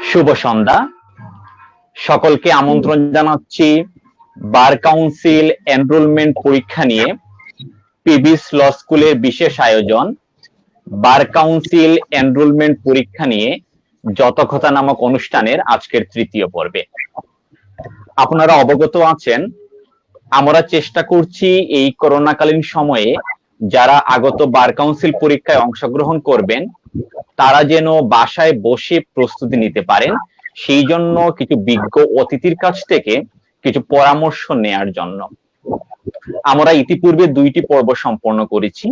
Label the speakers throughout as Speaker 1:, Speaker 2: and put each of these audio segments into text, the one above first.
Speaker 1: শুভ সন্ধ্যা। সকলকে আমন্ত্রণ জানাচ্ছি বার কাউন্সিল এনরোলমেন্ট পরীক্ষা নিয়ে পিবিএস ল স্কুলের বিশেষ আয়োজন বার কাউন্সিল এনরোলমেন্ট পরীক্ষা নিয়ে যতকথা নামক অনুষ্ঠানের আজকের তৃতীয় পর্বে। আপনারা অবগত আছেন, আমরা চেষ্টা করছি এই করোনাকালীন সময়ে যারা আগত বার কাউন্সিল পরীক্ষায় অংশগ্রহণ করবেন তারা যেন বাসায় বসে প্রস্তুতি নিতে পারেন, সেই জন্য কিছু বিজ্ঞ অতিথির কাছ থেকে কিছু পরামর্শ নেয়ার জন্য। আমরা ইতিপূর্বে 2টি পর্ব সম্পন্ন করেছি,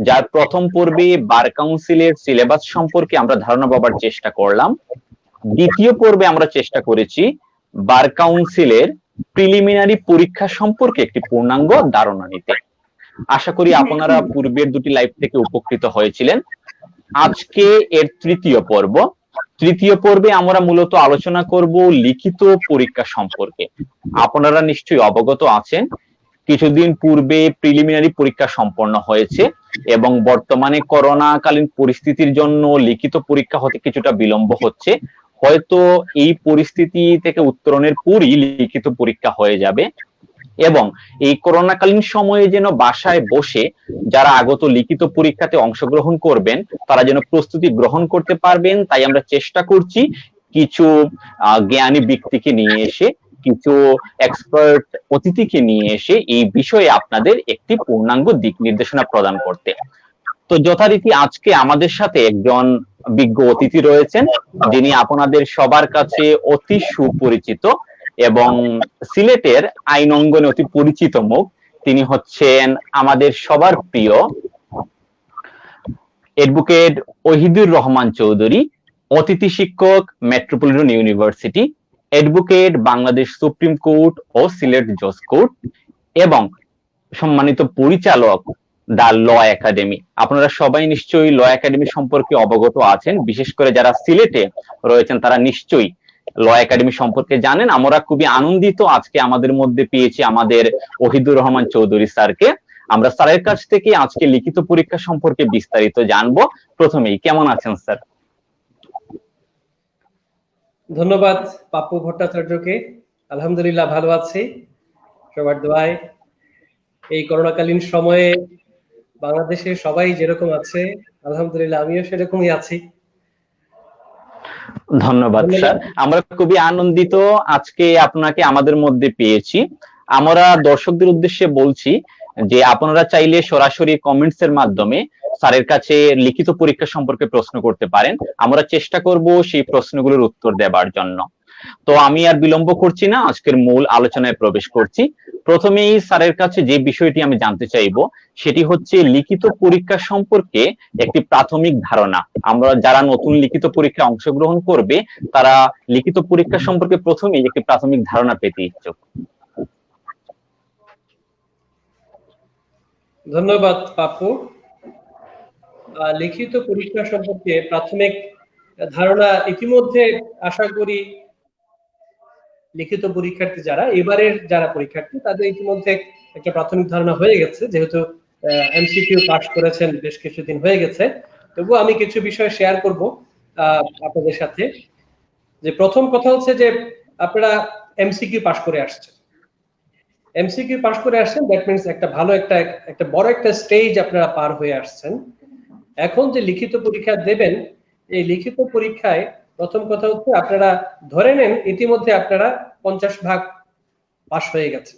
Speaker 1: যার প্রথম পর্বে বার কাউন্সিলের সিলেবাস সম্পর্কে আমরা ধারণা পাবার চেষ্টা করলাম। দ্বিতীয় পর্বে আমরা চেষ্টা করেছি বার কাউন্সিলের প্রিলিমিনারি পরীক্ষা সম্পর্কে একটি পূর্ণাঙ্গ ধারণা নিতে। আশা করি আপনারা পূর্বের 2টি লাইভ থেকে উপকৃত হয়েছিলেন। আজকে এর তৃতীয় পর্ব। তৃতীয় পর্বে আমরা মূলত আলোচনা করব লিখিত পরীক্ষা সম্পর্কে। আপনারা নিশ্চয়ই অবগত আছেন, কিছুদিন পূর্বে প্রিলিমিনারি পরীক্ষা সম্পন্ন হয়েছে এবং বর্তমানে করোনাকালীন পরিস্থিতির জন্য লিখিত পরীক্ষা হতে কিছুটা বিলম্ব হচ্ছে। হয়তো এই পরিস্থিতি থেকে উত্তরণের পরই লিখিত পরীক্ষা হয়ে যাবে এবং এই করোনাকালীন সময়ে যেন বাসায় বসে যারা আগত লিখিত পরীক্ষাতে অংশগ্রহণ করবেন তারা যেন প্রস্তুতি গ্রহণ করতে পারবেন, তাই আমরা চেষ্টা করছি কিছু জ্ঞানী ব্যক্তিকে নিয়ে এসে, কিছু এক্সপার্ট অতিথিকে নিয়ে এসে এই বিষয়ে আপনাদের একটি পূর্ণাঙ্গ দিক নির্দেশনা প্রদান করতে। তো যথারীতি আজকে আমাদের সাথে একজন বিজ্ঞ অতিথি রয়েছেন, যিনি আপনাদের সবার কাছে অতি সুপরিচিত এবং সিলেটের আইন অঙ্গনে অতি পরিচিত মুখ। তিনি হচ্ছেন আমাদের সবার প্রিয় অ্যাডভোকেট ওহিদুর রহমান চৌধুরী, অতিথি শিক্ষক, Metropolitan University, advocate, Bangladesh Supreme Court ও সিলেট জজ কোর্ট এবং সম্মানিত পরিচালক দা ল একাডেমি। আপনারা সবাই নিশ্চয়ই ল একাডেমি সম্পর্কে অবগত আছেন, বিশেষ করে যারা সিলেটে রয়েছেন তারা নিশ্চয়ই ল একাডেমি সম্পর্কে জানেন। আমরা খুবই আনন্দিত আজকে আমাদের মধ্যে পেয়েছি আমাদের ওহিদুর রহমান চৌধুরী স্যারকে। আমরা স্যারের কাছ থেকে আজকে লিখিত পরীক্ষা সম্পর্কে বিস্তারিত জানবো। প্রথমেই কেমন আছেন স্যার?
Speaker 2: ধন্যবাদ পাপ্পু ভট্টাচার্যকে। আলহামদুলিল্লাহ ভালো আছি, সবার দোয়ায়। এই করোনাকালীন সময়ে বাংলাদেশে সবাই যেরকম আছে আলহামদুলিল্লাহ আমিও সেরকমই আছি।
Speaker 1: ধন্যবাদ স্যার, আমরা খুবই আনন্দিত আজকে আপনাকে আমাদের মধ্যে পেয়েছি। আমরা দর্শকদের উদ্দেশ্যে বলছি যে আপনারা চাইলে সরাসরি কমেন্টস এর মাধ্যমে স্যারের কাছে লিখিত পরীক্ষা সম্পর্কে প্রশ্ন করতে পারেন। আমরা চেষ্টা করব সেই প্রশ্নগুলোর উত্তর দেবার জন্য। তো আমি আর বিলম্ব করছি না, আজকের মূল আলোচনায় প্রবেশ করছি। প্রথমেই স্যারের কাছে যে বিষয়টি আমি জানতে চাইবো সেটি হচ্ছে লিখিত পরীক্ষা সম্পর্কে একটি প্রাথমিক ধারণা। আমরা যারা নতুন লিখিত পরীক্ষায় অংশগ্রহণ করবে তারা লিখিত পরীক্ষা সম্পর্কে প্রথমেই একটি প্রাথমিক ধারণা পেতে ইচ্ছুক।
Speaker 2: ধন্যবাদ পাপ্পু। লিখিত পরীক্ষা সম্পর্কে প্রাথমিক ধারণা ইতিমধ্যে আশা করি লিখিত পরীক্ষার্থী যারা এবারের যারা পরীক্ষার্থী তাদের ইতিমধ্যে একটা প্রাথমিক ধারণা হয়ে গেছে, যেহেতু এমসিকিউ পাস করেছেন বেশ কিছুদিন হয়ে গেছে। তবু আমি কিছু বিষয় শেয়ার করব আপনাদের সাথে। যে প্রথম কথা হচ্ছে যে আপনারা এমসিকিউ পাস করে আসছেন। এমসিকিউ পাস করে আসছেন, দ্যাট মিন্স একটা ভালো একটা বড় একটা স্টেজ আপনারা পার হয়ে আসছেন। এখন যে লিখিত পরীক্ষা দেবেন, এই লিখিত পরীক্ষায় প্রথম কথা হচ্ছে আপনারা ধরে নেন ইতিমধ্যে আপনারা 50% পাস হয়ে গেছে,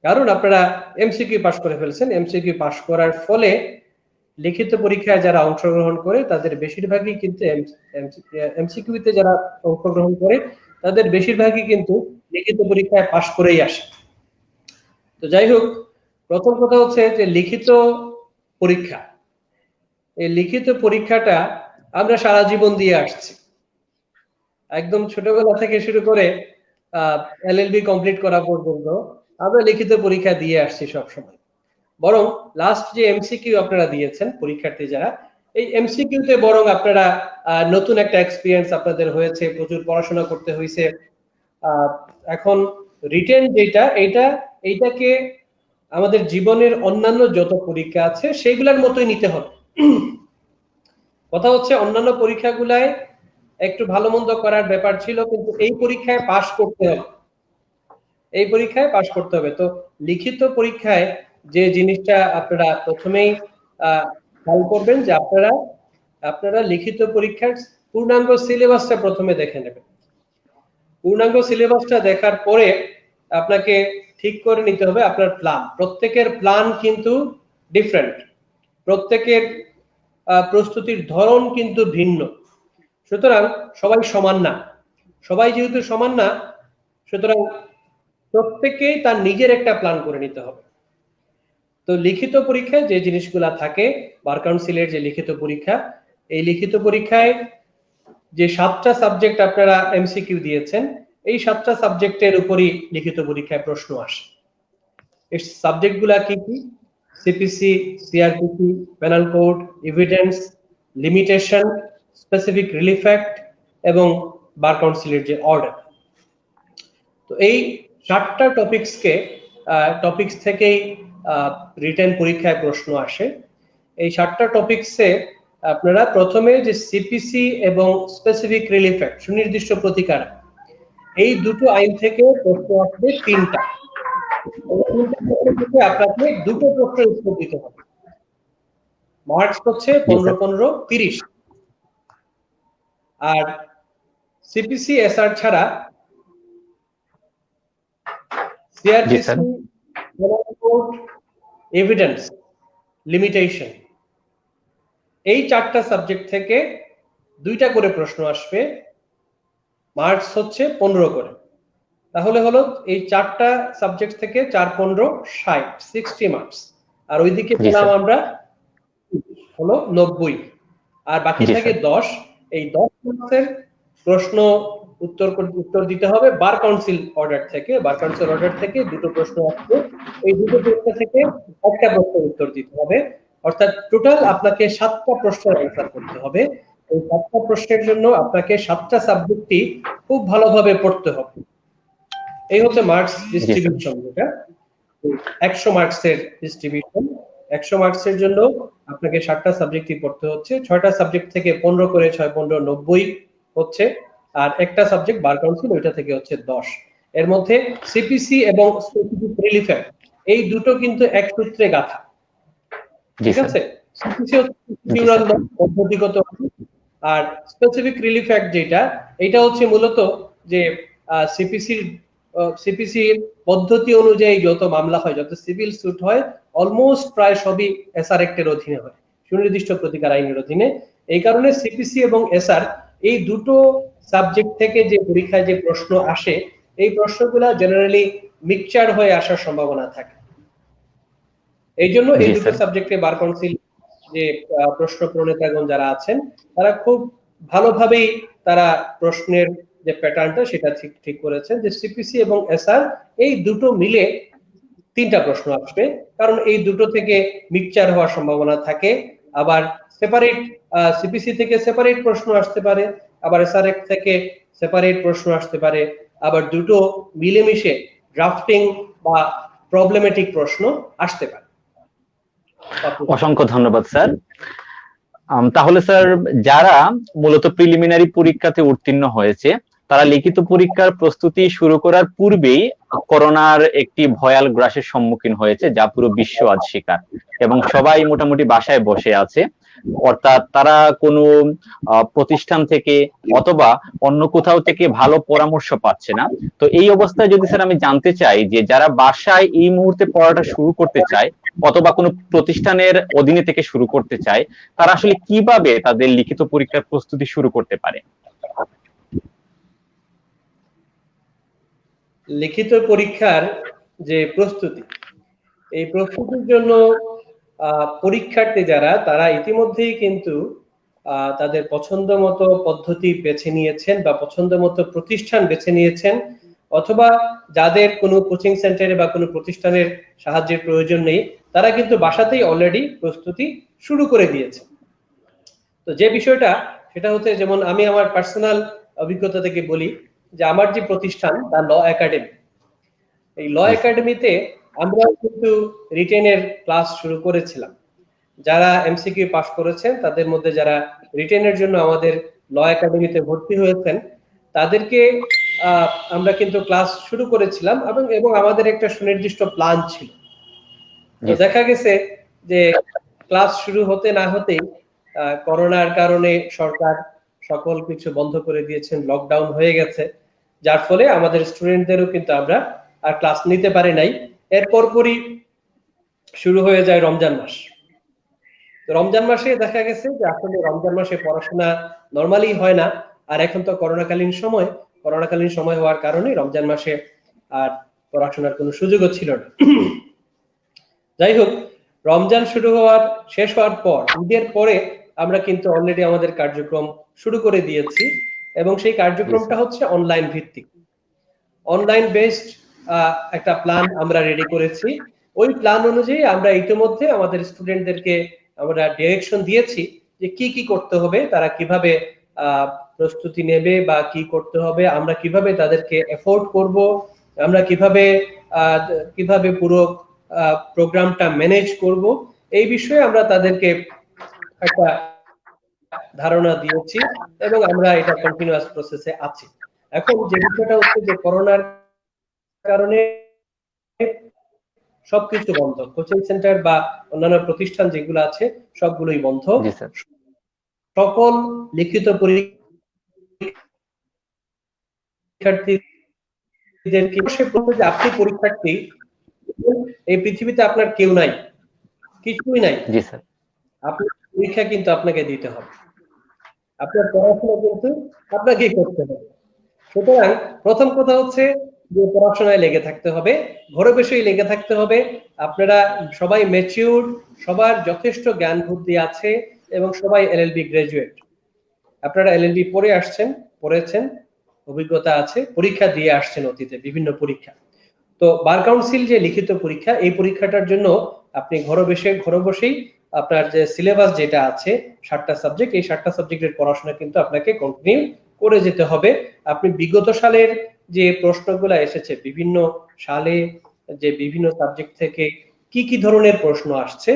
Speaker 2: কারণ আপনারা এমসিকিউ পাস করে ফেলছেন। এমসিকিউ পাস করার ফলে লিখিত পরীক্ষায় যারা অংশগ্রহণ করে তাদের বেশিরভাগই কিন্তু এমসিকিউতে যারা অংশগ্রহণ করে তাদের বেশিরভাগই কিন্তু লিখিত পরীক্ষায় পাস করেই আসে। তো যাই হোক, প্রথম কথা হচ্ছে যে লিখিত পরীক্ষা, এই লিখিত পরীক্ষাটা আমরা সারা জীবন দিয়ে আসছি। একদম ছোটবেলা থেকে শুরু করে এলএলবি কমপ্লিট করা পর্যন্ত আমরা লিখিত পরীক্ষা দিয়ে আসছি সব সময়। বরং লাস্ট যে এমসিকিউ আপনারা দিয়েছেন পরীক্ষার্থী যারা, এই এমসিকিউতে বরং আপনারা নতুন একটা এক্সপিরিয়েন্স আপনাদের হয়েছে, প্রচুর পড়াশোনা করতে হয়েছে। এখন রিটেন যেটা এইটাকে আমাদের জীবনের অন্যান্য যত পরীক্ষা আছে সেগুলোর মতোই নিতে হবে। কথা হচ্ছে অন্যান্য পরীক্ষাগুলায় একটু ভালো মন্দ করার ব্যাপার ছিল, কিন্তু এই পরীক্ষায় পাশ করতে হবে, এই পরীক্ষায় পাশ করতে হবে। তো লিখিত পরীক্ষায় যে জিনিসটা আপনারা প্রথমেই খেয়াল করবেন যে আপনারা লিখিত পরীক্ষার পূর্ণাঙ্গ সিলেবাসটা প্রথমে দেখে নেবেন। পূর্ণাঙ্গ সিলেবাসটা দেখার পরে আপনাকে ঠিক করে নিতে হবে আপনার প্ল্যান। প্রত্যেকের প্ল্যান কিন্তু ডিফারেন্ট, প্রত্যেকের প্রস্তুতির ধরন কিন্তু ভিন্ন, সুতরাং সবাই সমান না। সবাই যেহেতু সমান না, সুতরাং প্রত্যেকেই তার নিজের একটা প্ল্যান করে নিতে হবে। তো লিখিত পরীক্ষায় যে জিনিসগুলা থাকে, বার কাউন্সিলের যে লিখিত পরীক্ষা, এই লিখিত পরীক্ষায় যে 7টা সাবজেক্ট আপনারা এমসিকিউ দিয়েছেন, এই 7টা সাবজেক্টের উপরই লিখিত পরীক্ষায় প্রশ্ন আসে। এই সাবজেক্টগুলা কি কি? CPC, CrPC, penal code, evidence, limitation, specific relief act এবং বার কাউন্সিলের যে অর্ডার। তো এই 7টা টপিকস থেকেই রিটেন পরীক্ষায় প্রশ্ন আসে। এই 7টা টপিকসে আপনারা প্রথমে যে সিপিসি এবং স্পেসিফিক রিলিফ অ্যাক্ট, সুনির্দিষ্ট প্রতিকার, এই দুটো আইন থেকে প্রশ্ন আসবে 3টা। আপনাকে দুটো প্রশ্নের উত্তর দিতে হবে। মার্কস হচ্ছে 15-15, 30। আর সিপিসি এসআর ছাড়া সিআরপিসি, এভিডেন্স, লিমিটেশন, এই 4টা সাবজেক্ট থেকে 2টা করে প্রশ্ন আসবে, মার্কস হচ্ছে 15 করে। তাহলে হলো এই 4টা সাবজেক্ট থেকে 4-15 60, 60 মার্কস। আর ওইদিকে পেলাম আমরা হলো 90, আর বাকি থাকে 10। এই 10 মার্কসের প্রশ্ন উত্তর দিতে হবে বার কাউন্সিল অর্ডার থেকে। বার কাউন্সিল অর্ডার থেকে 2টো প্রশ্ন আসবে, এই 2টো প্রশ্ন থেকে একটা প্রশ্নের উত্তর দিতে হবে। অর্থাৎ টোটাল আপনাকে 7টা প্রশ্নের অ্যান্সার করতে হবে। এই 7টা প্রশ্নের জন্য আপনাকে 7টা সাবজেক্টই খুব ভালোভাবে পড়তে হবে। এই হচ্ছে মার্কস ডিস্ট্রিবিউশন, যেটা 100 মার্কসের ডিস্ট্রিবিউশন। 100 মার্কসের জন্য আপনাকে 7টা সাবজেক্টই পড়তে হচ্ছে। 6টা সাবজেক্ট থেকে 15 করে, 6-15 90 হচ্ছে। আর একটা সাবজেক্ট বার কাউন্সিল, ওইটা থেকে হচ্ছে 10। এর মধ্যে সিপিসি এবং স্পেসিফিক রিলিফ অ্যাক্ট, এই দুটো কিন্তু এক সূত্রে গাঁথা, ঠিক আছে? সিপিসি হচ্ছে প্রসিডিউরাল ল, পদ্ধতিগত, আর স্পেসিফিক রিলিফ অ্যাক্ট যেটা, এটা হচ্ছে মূলত যে সিপিসি পদ্ধতি অনুযায়ী যত মামলা হয়, যত সিভিল স্যুট হয়, অলমোস্ট প্রায় সবই এসআর অ্যাক্টের অধীনে হয়, সুনির্দিষ্ট প্রতিকার আইনের অধীনে। এই কারণে সিপিসি এবং এসআর এই দুটো সাবজেক্ট থেকে যে পরীক্ষায় যে প্রশ্ন আসে, এই প্রশ্নগুলা জেনারেলি মিক্সচার হয়ে আসার সম্ভাবনা থাকে। এই জন্য এই দুটো সাবজেক্টে বার কাউন্সিল যে প্রশ্ন প্রণেতাগণ যারা আছেন, তারা খুব ভালোভাবেই তারা প্রশ্নের যে প্যাটার্নটা সেটা ঠিক করেছেন, যে সিপিসি এবং এসআর এই দুটো মিলে 3টা প্রশ্ন আসবে, কারণ এই দুটো থেকে মিক্সচার হওয়ার সম্ভাবনা থাকে। আবার সেপারেট সিপিসি থেকে সেপারেট প্রশ্ন আসতে পারে, আবার এসআর থেকে সেপারেট প্রশ্ন আসতে পারে, আবার দুটো মিলেমিশে ড্রাফটিং বা প্রবলেমেটিক প্রশ্ন আসতে পারে।
Speaker 1: অসংখ্য ধন্যবাদ স্যার। তাহলে স্যার, যারা মূলত প্রিলিমিনারি পরীক্ষাতে উত্তীর্ণ হয়েছে, তারা লিখিত পরীক্ষার প্রস্তুতি শুরু করার পূর্বেই করোনার একটি ভয়াল গ্রাসের সম্মুখীন হয়েছে, যা পুরো বিশ্ব আজ শিকার, এবং সবাই মোটামুটি বাসায় বসে আছে। অর্থাৎ তারা কোনো প্রতিষ্ঠান থেকে অথবা অন্য কোথাও থেকে ভালো পরামর্শ পাচ্ছে না। তো এই অবস্থায় যদি স্যার আমি জানতে চাই যে যারা বাসায় এই মুহূর্তে পড়াটা শুরু করতে চায় অথবা কোনো প্রতিষ্ঠানের অধীনে থেকে শুরু করতে চায়, তারা আসলে কিভাবে তাদের লিখিত পরীক্ষার প্রস্তুতি শুরু করতে পারে?
Speaker 2: লিখিত পরীক্ষার যে প্রস্তুতি, এই প্রস্তুতির জন্য পরীক্ষার্থী যারা, তারা ইতিমধ্যেই কিন্তু তাদের পছন্দ মতো পদ্ধতি বেছে নিয়েছেন বা পছন্দ মতো প্রতিষ্ঠান বেছে নিয়েছেন, অথবা যাদের কোনো কোচিং সেন্টারে বা কোনো প্রতিষ্ঠানের সাহায্যের প্রয়োজন নেই, তারা কিন্তু বাসাতেই অলরেডি প্রস্তুতি শুরু করে দিয়েছে। তো যে বিষয়টা সেটা হচ্ছে, যেমন আমি আমার পার্সোনাল অভিজ্ঞতা থেকে বলি, যে আমার যে প্রতিষ্ঠান দা ল একাডেমি, এই ল একাডেমিতে আমরা কিন্তু রিটেনের ক্লাস শুরু করেছিলাম। যারা এমসিকিউ পাস করেছেন তাদের মধ্যে যারা রিটেনের জন্য আমাদের ল একাডেমিতে ভর্তি হয়েছেন তাদেরকে আমরা কিন্তু ক্লাস শুরু করেছিলাম এবং আমাদের একটা সুনির্দিষ্ট প্ল্যান ছিল। তো দেখা গেছে যে ক্লাস শুরু হতে না হতেই করোনার কারণে সরকার সকল কিছু বন্ধ করে দিয়েছেন, লকডাউন হয়ে গেছে, যার ফলে আমাদের স্টুডেন্টদেরও কিন্তু আমরা আর ক্লাস নিতে পারি নাই। এরপর পরই শুরু হয়ে যায় রমজান মাস। রমজান মাসে দেখা গেছে যে আসলে রমজান মাসে পড়াশোনা নরমালি হয় না, আর এখন তো করোনাকালীন সময় হওয়ার কারণে রমজান মাসে আর পড়াশোনার কোনো সুযোগও ছিল না। যাই হোক, রমজান শেষ হওয়ার পর ঈদের পরে আমরা কিন্তু অলরেডি আমাদের কার্যক্রম শুরু করে দিয়েছি, এবং সেই কার্যক্রমটা হচ্ছে অনলাইন ভিত্তিক, অনলাইন বেসড একটা প্ল্যান আমরা রেডি করেছি। ওই প্ল্যান অনুযায়ী আমরা ইতিমধ্যে আমাদের স্টুডেন্টদেরকে আমরা ডিরেকশন দিয়েছি যে কি কি করতে হবে, তারা কিভাবে প্রস্তুতি নেবে বা কি করতে হবে, আমরা কিভাবে তাদেরকে এফোর্ড করব, আমরা কিভাবে পুরো প্রোগ্রামটা ম্যানেজ করব, এই বিষয়ে আমরা তাদেরকে একটা ধারণা দিয়েছি এবং আমরা এটা কন্টিনিউয়াস প্রসেসে আছি। এখন যে বিষয়টা হচ্ছে যে করোনার কারণে সবকিছু বন্ধ, কোচিং সেন্টার বা অন্যান্য প্রতিষ্ঠান যেগুলো আছে সবগুলোই বন্ধ। সকল লিখিত পরীক্ষার্থীদেরকে যে আপনি পরীক্ষার্থী, এই পৃথিবীতে আপনার কেউ নাই, কিছুই নাই, আপনার পরীক্ষা কিন্তু আপনাকে দিতে হবে, আপনার পড়াশোনা কিন্তু আপনাকেই করতে হবে। সুতরাং প্রথম কথা হচ্ছে যে পড়াশোনায় লেগে থাকতে হবে, ঘরে বসেই লেগে থাকতে হবে। আপনারা সবাই ম্যাচিউরড, সবার যথেষ্ট জ্ঞান বুদ্ধি আছে এবং সবাই এলএলবি গ্রাজুয়েট। আপনারা এলএলবি পড়েছেন, অভিজ্ঞতা আছে, পরীক্ষা দিয়ে আসছেন অতীতে বিভিন্ন পরীক্ষা। তো বার কাউন্সিল যে লিখিত পরীক্ষা, এই পরীক্ষাটার জন্য আপনি ঘরে বসেই আপনার যে সিলেবাস যেটা আছে 7টা সাবজেক্ট, এই 7টা সাবজেক্টের পড়াশোনা কিন্তু আপনাকে কন্টিনিউ করে যেতে হবে। আপনি বিগত সালের যে প্রশ্নগুলো এসেছে, বিভিন্ন সালে যে বিভিন্ন সাবজেক্ট থেকে কি কি ধরনের প্রশ্ন আসছে,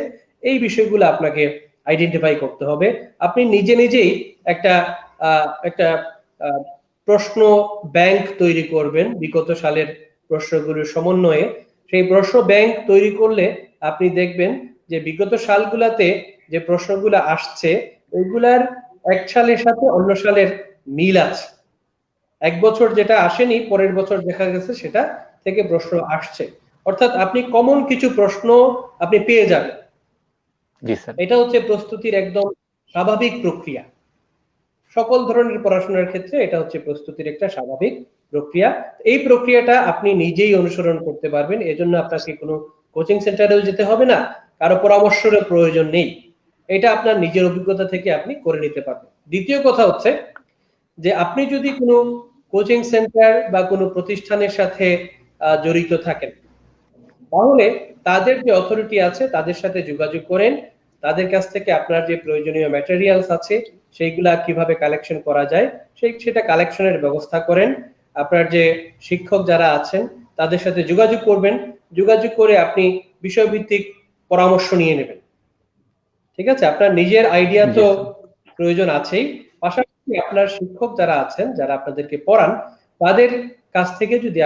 Speaker 2: এই বিষয়গুলো আপনাকে আইডেন্টিফাই করতে হবে। আপনি নিজেই একটা প্রশ্ন ব্যাংক তৈরি করবেন বিগত সালের প্রশ্নগুলোর সমন্বয়ে। সেই প্রশ্ন ব্যাংক তৈরি করলে আপনি দেখবেন যে বিগত সালগুলাতে যে প্রশ্নগুলো আসছে ওইগুলার এক সালের সাথে অন্য সালের মিল আছে। এক বছর যেটা আসেনি, পরের বছর দেখা গেছে সেটা থেকে প্রশ্ন আসছে, অর্থাৎ আপনি কমন কিছু প্রশ্ন আপনি পেয়ে যাবেন। এটা হচ্ছে প্রস্তুতির একদম স্বাভাবিক প্রক্রিয়া। সকল ধরনের পড়াশোনার ক্ষেত্রে এটা হচ্ছে প্রস্তুতির একটা স্বাভাবিক প্রক্রিয়া। এই প্রক্রিয়াটা আপনি নিজেই অনুসরণ করতে পারবেন, এজন্য আপনাকে কোনো কোচিং সেন্টারেও যেতে হবে না, কারো পরামর্শের প্রয়োজন নেই, এটা আপনার নিজের অভিজ্ঞতা থেকে আপনি করে নিতে পারবেন। দ্বিতীয় কথা হচ্ছে যে আপনি যদি কোনো কোচিং সেন্টার বা কোনো প্রতিষ্ঠানের সাথে জড়িত থাকেন, তাহলে তাদের যে অথরিটি আছে তাদের সাথে যোগাযোগ করেন, তাদের কাছ থেকে আপনার যে প্রয়োজনীয় ম্যাটেরিয়ালস আছে সেইগুলা কিভাবে কালেকশন করা যায় সেটা কালেকশনের ব্যবস্থা করেন। আপনার যে শিক্ষক যারা আছেন তাদের সাথে যোগাযোগ করবেন, যোগাযোগ করে আপনি বিষয়ভিত্তিক পরামর্শ নিয়ে নেবেন। ঠিক আছে, আপনার নিজের আইডিয়া তো প্রয়োজন আছেই, পাশাপাশি আপনার শিক্ষক যারা আছেন, যারা আপনাদেরকে পড়ান, তাদের কাছ থেকে যদি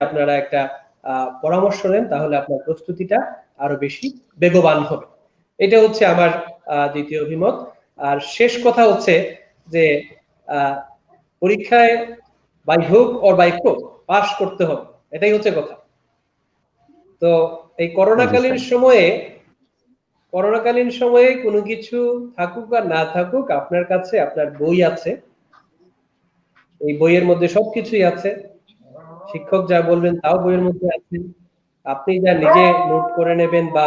Speaker 2: আপনারা একটা পরামর্শ নেন তাহলে আপনার প্রস্তুতিটা আরো বেশি বেগবান হবে। এটা হচ্ছে আমার দ্বিতীয় অভিমত। আর শেষ কথা হচ্ছে যে পরীক্ষায় by hook or by crook pass করতে হবে, এটাই হচ্ছে কথা। তো এই করোনাকালীন সময়ে কোনো কিছু থাকুক আর না থাকুক, আপনার কাছে আপনার বই আছে, এই বইয়ের মধ্যে সবকিছুই আছে, শিক্ষক যা বলবেন তাও বইয়ের মধ্যে আছে, আপনি যা নিজে নোট করে নেবেন বা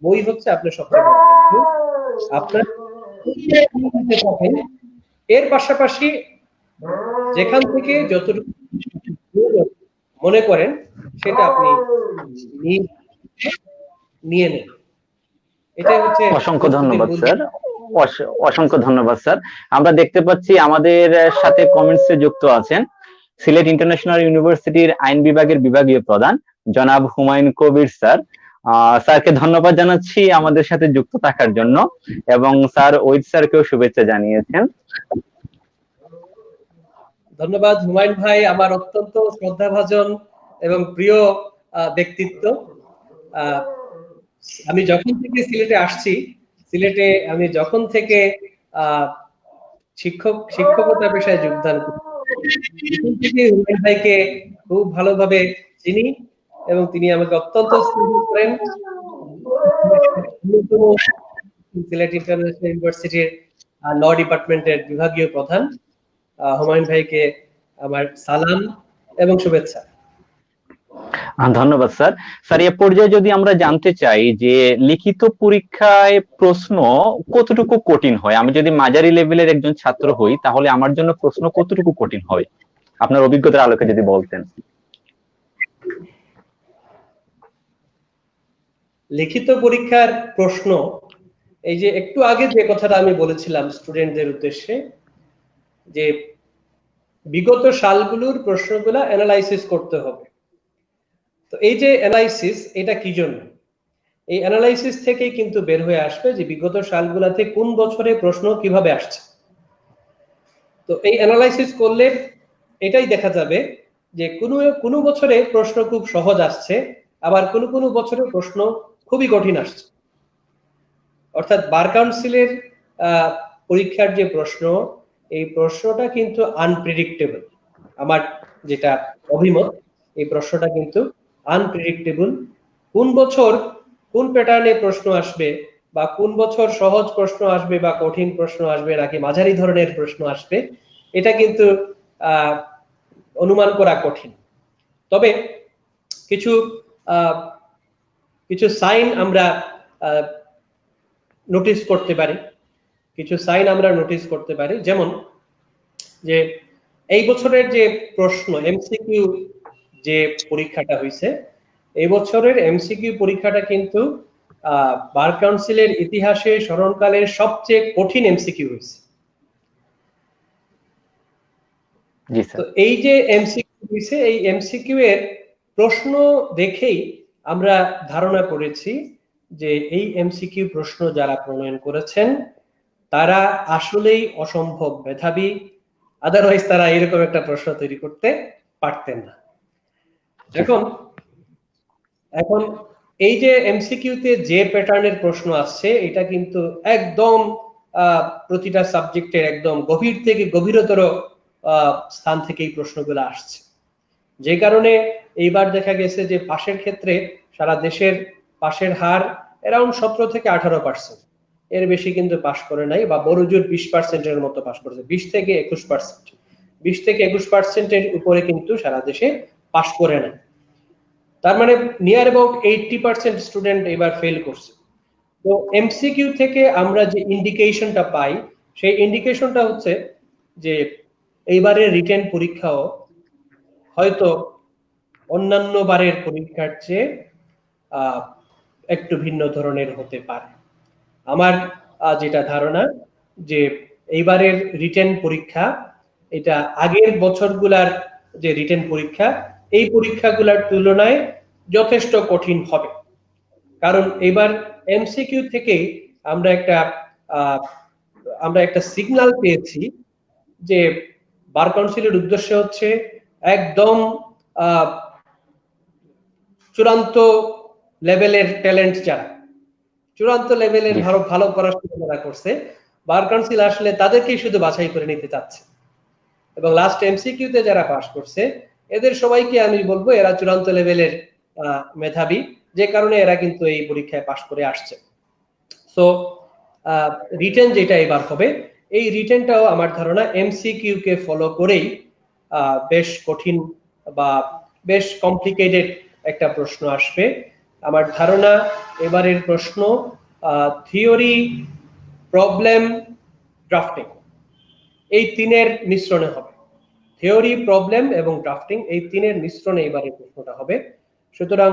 Speaker 2: বই হচ্ছে আপনার সবচেয়ে বড় বন্ধু। আপনার এর পাশাপাশি যেখান থেকে যতটুকু মনে করেন সেটা আপনি নিয়ে নেন। এটাই হচ্ছে।
Speaker 1: অসংখ্য ধন্যবাদ স্যার, অসংখ্য ধন্যবাদ স্যার। আমরা দেখতে পাচ্ছি আমাদের সাথে কমেন্টসে যুক্ত আছেন সিলেট ইন্টারন্যাশনাল ইউনিভার্সিটির আইন বিভাগের বিভাগীয় প্রধান জনাব হুমায়ুন কবির স্যার। স্যারকে ধন্যবাদ জানাচ্ছি আমাদের সাথে যুক্ত থাকার জন্য, এবং স্যার ওহিদ স্যারকেও শুভেচ্ছা জানিয়েছেন।
Speaker 2: ধন্যবাদ হুমায়ুন ভাই, আমার অত্যন্ত শ্রদ্ধাভাজন এবং প্রিয় ব্যক্তিত্ব। আমি যখন থেকে সিলেটে আসছি, সিলেটে আমি যখন থেকে শিক্ষকতা পেশায় যোগদান করি, তখন থেকে হুমায়ুন ভাইকে খুব ভালোভাবে চিনি এবং তিনি আমাকে অত্যন্ত স্নেহ করেন। সিলেট ইন্টারন্যাশনাল ইউনিভার্সিটির ল ডিপার্টমেন্টের বিভাগীয় প্রধান হুমায়ুন ভাইকে আমার সালাম এবং শুভেচ্ছা।
Speaker 1: ধন্যবাদ স্যার। স্যার, এ পর্যায়ে যদি আমরা জানতে চাই যে লিখিত পরীক্ষায় প্রশ্ন কতটুকু কঠিন হয়, আমি যদি মাঝারি লেভেলের একজন ছাত্র হই তাহলে আমার জন্য প্রশ্ন কতটুকু কঠিন হয়, আপনার অভিজ্ঞতার আলোকে যদি বলতেন।
Speaker 2: লিখিত পরীক্ষার প্রশ্ন, এই যে একটু আগে যে কথাটা আমি বলেছিলাম স্টুডেন্টদের উদ্দেশ্যে, যে বিগত সালগুলোর প্রশ্নগুলা অ্যানালাইসিস করতে হবে। তো এই যে অ্যানালাইসিস, এটা কি জন্য? এই অ্যানালাইসিস থেকেই কিন্তু বের হয়ে আসবে যে বিগত সালগুলাতে কোন বছরে প্রশ্ন কিভাবে আসছে। তো এই অ্যানালাইসিস করলে এটাই দেখা যাবে যে কোনো বছরে প্রশ্ন খুব সহজ আসছে, আবার কোনো বছরে প্রশ্ন খুবই কঠিন আসছে। অর্থাৎ বার কাউন্সিলের পরীক্ষার যে প্রশ্ন, এই প্রশ্নটা কিন্তু আনপ্রেডিক্টেবল। আমার যেটা অভিমত, এই প্রশ্নটা কিন্তু আনপ্রেডিক্টেবল। কোন বছর কোন প্যাটার্নে প্রশ্ন আসবে, বা কোন বছর সহজ প্রশ্ন আসবে বা কঠিন প্রশ্ন আসবে নাকি মাঝারি ধরনের প্রশ্ন আসবে, এটা কিন্তু অনুমান করা কঠিন। তবে কিছু কিছু সাইন আমরা নোটিস করতে পারি, যেমন যে এই বছরের যে প্রশ্ন এমসিকিউ যে পরীক্ষাটা হয়েছে, এই বছরের এমসিকিউ পরীক্ষাটা কিন্তু বার কাউন্সিলের ইতিহাসে স্মরণকালের সবচেয়ে কঠিন এমসিকিউ হয়েছে। তো এই যে এমসিকিউ হয়েছে, এই এমসিকিউ এর প্রশ্ন দেখেই আমরা ধারণা করেছি যে এই এমসিকিউ প্রশ্ন যারা প্রণয়ন করেছেন তারা আসলেই অসম্ভব মেধাবী, আদারওয়াইজ তারা এরকম একটা প্রশ্ন তৈরি করতে পারতেন না। এখন এই যে এমসিকিউতে যে প্যাটার্নের প্রশ্ন আসছে, এটা কিন্তু একদম প্রতিটা সাবজেক্টের একদম গভীর থেকে গভীরতর স্থান থেকে এই প্রশ্নগুলো আসছে, যে কারণে এইবার দেখা গেছে যে পাশের ক্ষেত্রে সারা দেশের পাশের হার অ্যারাউন্ড 17 থেকে 18%, এর বেশি কিন্তু পাশ করে নাই, বা বড় জোর 20%-এর মতো পাশ করেছে, 20 থেকে 21%-এর উপরে কিন্তু সারা দেশে পাশ করে নাই। তার মানে নিয়ার অ্যাবাউট 80% স্টুডেন্ট এবার ফেল করছে। তো এমসিকিউ থেকে আমরা যে ইন্ডিকেশনটা পাই, সেই ইন্ডিকেশনটা হচ্ছে যে এইবারের রিটেন পরীক্ষাও হয়তো অন্যান্য বারের পরীক্ষার চেয়ে একটু ভিন্ন ধরনের হতে পারে। আমার যেটা ধারণা যে এইবারের রিটেন পরীক্ষা, এটা আগের বছরগুলার যে রিটেন পরীক্ষা, এই পরীক্ষাগুলোর তুলনায় যথেষ্ট কঠিন হবে। কারণ এবার এমসিকিউ থেকে আমরা একটা সিগন্যাল পেয়েছি যে বার কাউন্সিলের উদ্দেশ্য হচ্ছে একদম চূড়ান্ত লেভেলের ট্যালেন্ট, যারা চূড়ান্ত লেভেলের ভালো পড়াশোনা যারা করছে, বার কাউন্সিল আসলে তাদেরকেই শুধু বাছাই করে নিতে চাচ্ছে, এবং লাস্ট এমসিকিউতে যারা পাস করছে এদের সবাইকে আমি বলবো এরা চূড়ান্ত লেভেলের মেধাবী, যে কারণে এরা কিন্তু এই পরীক্ষায় পাস করে আসছে। সো রিটেন যেটা এবার হবে, এই রিটেনটাও আমার ধারণা এমসিকিউ কে ফলো করেই বেশ কঠিন বা বেশ কমপ্লিকেটেড একটা প্রশ্ন আসবে। আমার ধারণা এবারের প্রশ্ন থিওরি, প্রবলেম, ড্রাফটিং, এই তিনের মিশ্রণে হবে। থিওরি, প্রবলেম এবং ড্রাফটিং, এই তিনের মিশ্রণে এবারে প্রশ্নটা হবে। সুতরাং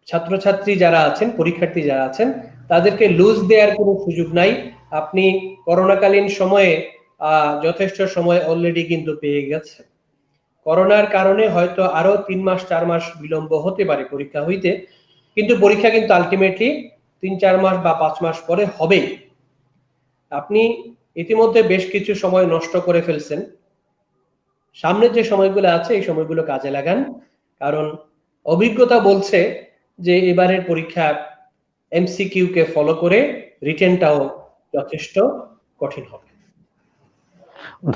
Speaker 2: ছাত্রছাত্রী যারা আছেন, পরীক্ষার্থী যারা আছেন, তাদেরকে লুজ দেওয়ার কোনো সুযোগ নাই। আপনি করোনাকালীন সময়ে যথেষ্ট সময় অলরেডি কিন্তু পেয়ে গেছেন। করোনার কারণে হয়তো আরো 3 মাস 4 মাস বিলম্ব হতে পারে পরীক্ষা হইতে, কিন্তু পরীক্ষা কিন্তু আলটিমেটলি 3-4 মাস বা 5 মাস পরে হবেই। আপনি ইতিমধ্যে বেশ কিছু সময় নষ্ট করে ফেলছেন, সামনের যে সময়গুলো আছে এই সময়গুলো কাজে লাগান, কারণ অভিজ্ঞতা বলছে যে এবারের পরীক্ষা এমসিকিউ কে ফলো করে রিটেনটাও যথেষ্ট কঠিন হবে।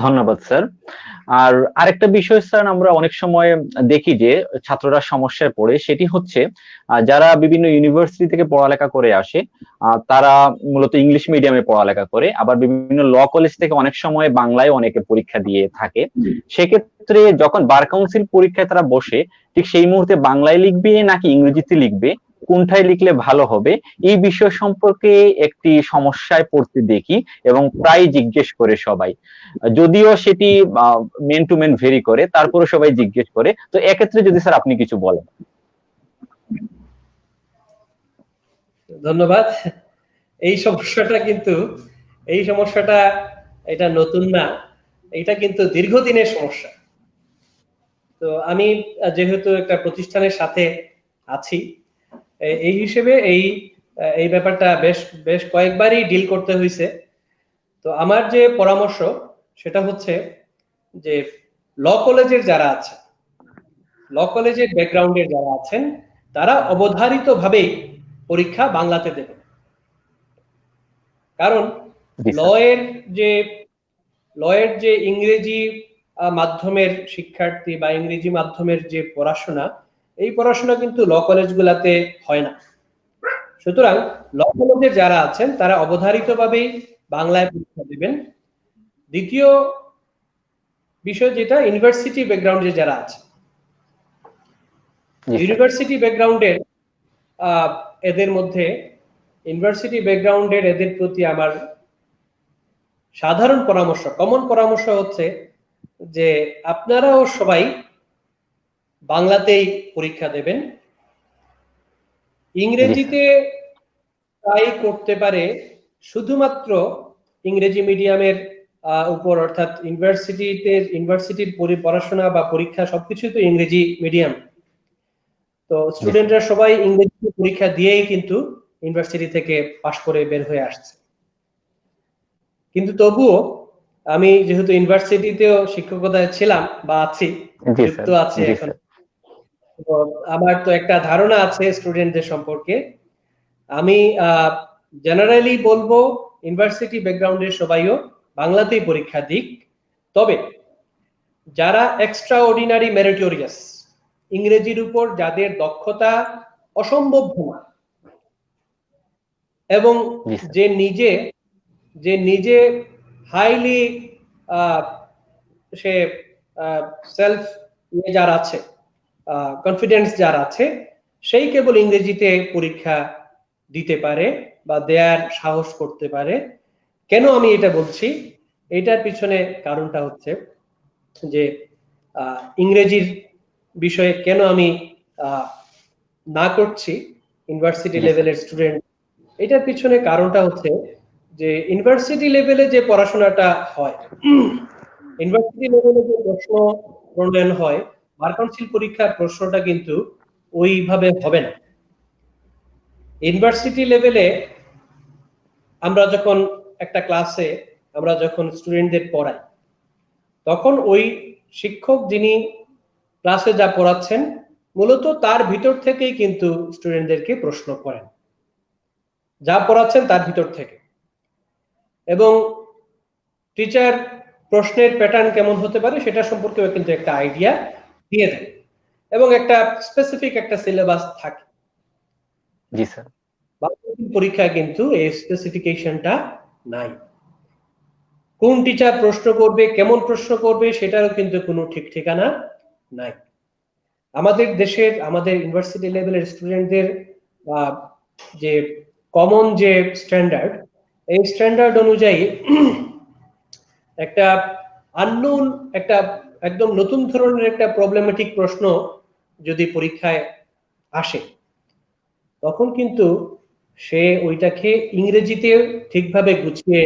Speaker 1: ধন্যবাদ স্যার। আর আরেকটা বিষয় স্যার, আমরা অনেক সময় দেখি যে ছাত্ররা সমস্যায় পড়ে, সেটি হচ্ছে যারা বিভিন্ন ইউনিভার্সিটি থেকে পড়ালেখা করে আসে তারা মূলত ইংলিশ মিডিয়ামে পড়ালেখা করে, আবার বিভিন্ন ল কলেজ থেকে অনেক সময় বাংলায় অনেকে পরীক্ষা দিয়ে থাকে। সেক্ষেত্রে যখন বার কাউন্সিল পরীক্ষায় তারা বসে, ঠিক সেই মুহূর্তে বাংলায় লিখবে নাকি ইংরেজিতে লিখবে, কোনটায় লিখলে ভালো হবে, এই বিষয় সম্পর্কে একটি সমস্যায় পড়তে দেখি এবং প্রায় জিজ্ঞেস করে সবাই। যদিও সেটি মেন টু মেন ভেরি করে, তারপরে সবাই জিজ্ঞেস করে। তো এক্ষেত্রে যদি স্যার আপনি কিছু বলেন।
Speaker 2: ধন্যবাদ। এই সমস্যাটা এটা নতুন না, এটা কিন্তু দীর্ঘদিনের সমস্যা। তো আমি যেহেতু একটা প্রতিষ্ঠানের সাথে আছি, এই হিসেবে এই ব্যাপারটা বেশ কয়েকবারই ডিল করতে হয়েছে। তো আমার যে পরামর্শ সেটা হচ্ছে যে ল কলেজের যারা আছে, ল কলেজের ব্যাকগ্রাউন্ডের যারা আছেন, তারা অবধারিতভাবেই পরীক্ষা বাংলাতে দেবেন। কারণ লয়ের যে ইংরেজি মাধ্যমের শিক্ষার্থী বা ইংরেজি মাধ্যমের যে পড়াশোনা, এই পড়াশোনা কিন্তু ল কলেজগুলোতে হয় না। সুতরাং ল কলেজের যারা আছেন তারা অবধারিতভাবেই বাংলায় পরীক্ষা দেবেন। দ্বিতীয় বিষয় যেটা, ইউনিভার্সিটি ব্যাকগ্রাউন্ডে যারা আছে, ইউনিভার্সিটি ব্যাকগ্রাউন্ডের এদের প্রতি আমার সাধারণ পরামর্শ, কমন পরামর্শ হচ্ছে যে আপনারাও সবাই বাংলাতেই পরীক্ষা দেবেন। ইংরেজিতে ট্রাই করতে পারে শুধুমাত্র ইংরেজি মিডিয়ামের উপর, অর্থাৎ ইউনিভার্সিটির পড়াশোনা বা পরীক্ষা সবকিছু তো ইংরেজি মিডিয়াম। তো স্টুডেন্টরা সবাই ইংরেজি পরীক্ষা দিয়েই কিন্তু ইউনিভার্সিটি থেকে পাশ করে বের হয়ে আসছে। কিন্তু তবুও আমি যেহেতু ইউনিভার্সিটিতেও শিক্ষকতায় ছিলাম বা আছি, যুক্ত আছি এখন, তো আমার তো একটা ধারণা আছে স্টুডেন্টদের সম্পর্কে। আমি জেনারেলি বলবো ইউনিভার্সিটি ব্যাকগ্রাউন্ডের সবাইও বাংলাতেই পরীক্ষা দিক। তবে যারা এক্সট্রা অর্ডিনারি মেরিটোরিয়াস, ইংরেজির উপর যাদের দক্ষতা অসম্ভব ভালো এবং যে নিজে হাইলি সে সেলফ যার আছে, কনফিডেন্স যার আছে, সেই কেবল ইংরেজিতে পরীক্ষা দিতে পারে বা দেয়ার সাহস করতে পারে। কেন আমি এটা বলছি? এটার পিছনে কারণটা হচ্ছে যে ইংরেজির বিষয়ে কেন আমি না করছি ইউনিভার্সিটি লেভেলের স্টুডেন্ট, এটার পিছনে কারণটা হচ্ছে যে ইউনিভার্সিটি লেভেলে যে পড়াশোনাটা হয়, ইউনিভার্সিটি লেভেলে যে প্রশ্ন প্রণয়ন হয়, বার কাউন্সিল পরীক্ষার প্রশ্নটা কিন্তু ওইভাবে হবে না। ইউনিভার্সিটি লেভেলে আমরা যখন একটা ক্লাসে আমরা যখন স্টুডেন্টদের পড়াই, তখন ওই শিক্ষক যিনি ক্লাসে যা পড়াচ্ছেন মূলত তার ভিতর থেকেই কিন্তু স্টুডেন্টদেরকে প্রশ্ন করেন, যা পড়াচ্ছেন তার ভিতর থেকে। এবং টিচার প্রশ্নের প্যাটার্ন কেমন হতে পারে সেটা সম্পর্কেও কিন্তু একটা আইডিয়া দিয়ে দেয় এবং একটা স্পেসিফিক একটা সিলেবাস থাকে।
Speaker 1: জি স্যার।
Speaker 2: পরীক্ষায় কিন্তু এই স্পেসিফিকেশনটা নাই। কোন টিচার প্রশ্ন করবে, কেমন প্রশ্ন করবে, সেটারও কিন্তু কোনো ঠিক ঠিকানা নাই। আমাদের দেশের, আমাদের ইউনিভার্সিটি লেভেলের স্টুডেন্টদের যে কমন যে স্ট্যান্ডার্ড, এই স্ট্যান্ডার্ড অনুযায়ী একটা আননোন, একটা একদম নতুন ধরনের একটা প্রবলেমেটিক প্রশ্ন যদি পরীক্ষায় আসে, তখন কিন্তু সে ওইটাকে ইংরেজিতে ঠিকভাবে গুছিয়ে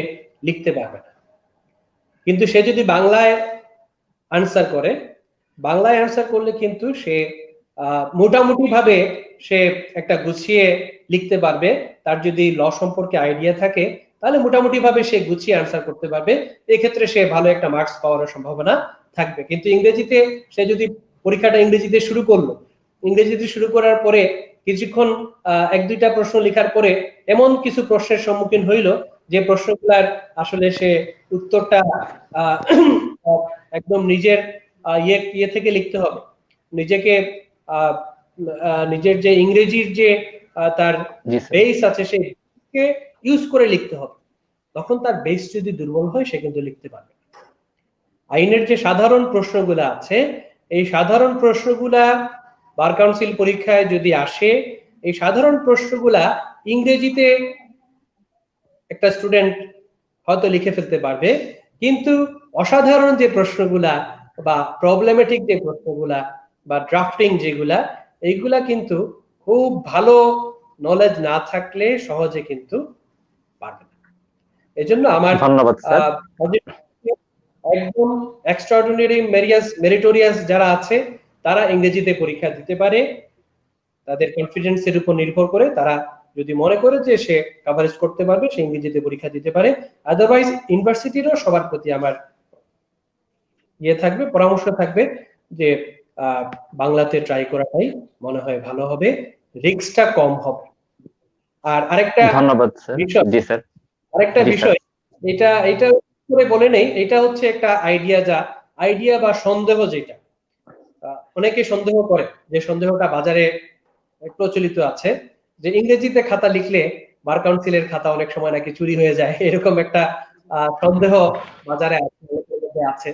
Speaker 2: লিখতে পারবে না। কিন্তু সে যদি বাংলায় আনসার করে, বাংলায় অ্যান্সার করলে কিন্তু সে মোটামুটি ভাবে সে একটা গুছিয়ে লিখতে পারবে। তার যদি ল সম্পর্কে আইডিয়া থাকে তাহলে মোটামুটি ভাবে সে গুছিয়ে অ্যান্সার করতে পারবে, এক্ষেত্রে সে ভালো একটা মার্কস পাওয়ার সম্ভাবনা থাকবে। কিন্তু ইংরেজিতে সে যদি পরীক্ষাটা ইংরেজিতে শুরু করলো, ইংরেজিতে শুরু করার পরে কিছুক্ষণ এক দুইটা প্রশ্ন লেখার পরে এমন কিছু প্রশ্নের সম্মুখীন হইল যে প্রশ্নগুলার আসলে সে উত্তরটা একদম নিজের ইয়ে থেকে লিখতে হবে, নিজেকে নিজের যে ইংরেজির যে তার বেস আছে সেকে ইউজ করে লিখতে হবে। তখন তার বেস যদি দুর্বল হয় সে কিন্তু লিখতে পারবে। আইনের যে সাধারণ প্রশ্নগুলা আছে, এই সাধারণ প্রশ্নগুলা বার কাউন্সিল পরীক্ষায় যদি আসে, এই সাধারণ প্রশ্নগুলা ইংরেজিতে একটা স্টুডেন্ট হয়তো লিখে ফেলতে পারবে, কিন্তু অসাধারণ যে প্রশ্নগুলা বা প্রবলেমেটিক যে প্রশ্নগুলা বা ড্রাফটিং যেগুলা, এইগুলা কিন্তু খুব ভালো নলেজ না থাকলে সহজে কিন্তু পারবে না। এজন্য আমার
Speaker 1: ধন্যবাদ স্যার।
Speaker 2: একদম এক্সট্রাঅর্ডিনারি মেরিটোরিয়াস যারা আছে তারা ইংরেজিতে পরীক্ষা দিতে পারে। তাদের কনফিডেন্সের উপর নির্ভর করে তারা যদি মনে করে যে সে কভারেজ করতে পারবে, সে ইংরেজিতে পরীক্ষা দিতে পারে। আদারওয়াইজ ইউনিভার্সিটিরও সবার প্রতি আমার থাকবে, পরামর্শ থাকবে যে বাংলাতে ট্রাই করাটাই মনে হয় ভালো হবে, রিস্কটা কম হবে। আর আরেকটা
Speaker 1: ধন্যবাদ স্যার। জি স্যার।
Speaker 2: আরেকটা বিষয়, এটা করে বলে নেই, এটা হচ্ছে একটা আইডিয়া বা সন্দেহ, যেটা অনেকে সন্দেহ করে, যে সন্দেহটা বাজারে প্রচলিত আছে, যে ইংরেজিতে খাতা লিখলে বার কাউন্সিলের খাতা অনেক সময় নাকি চুরি হয়ে যায়, এরকম একটা সন্দেহ বাজারে আছে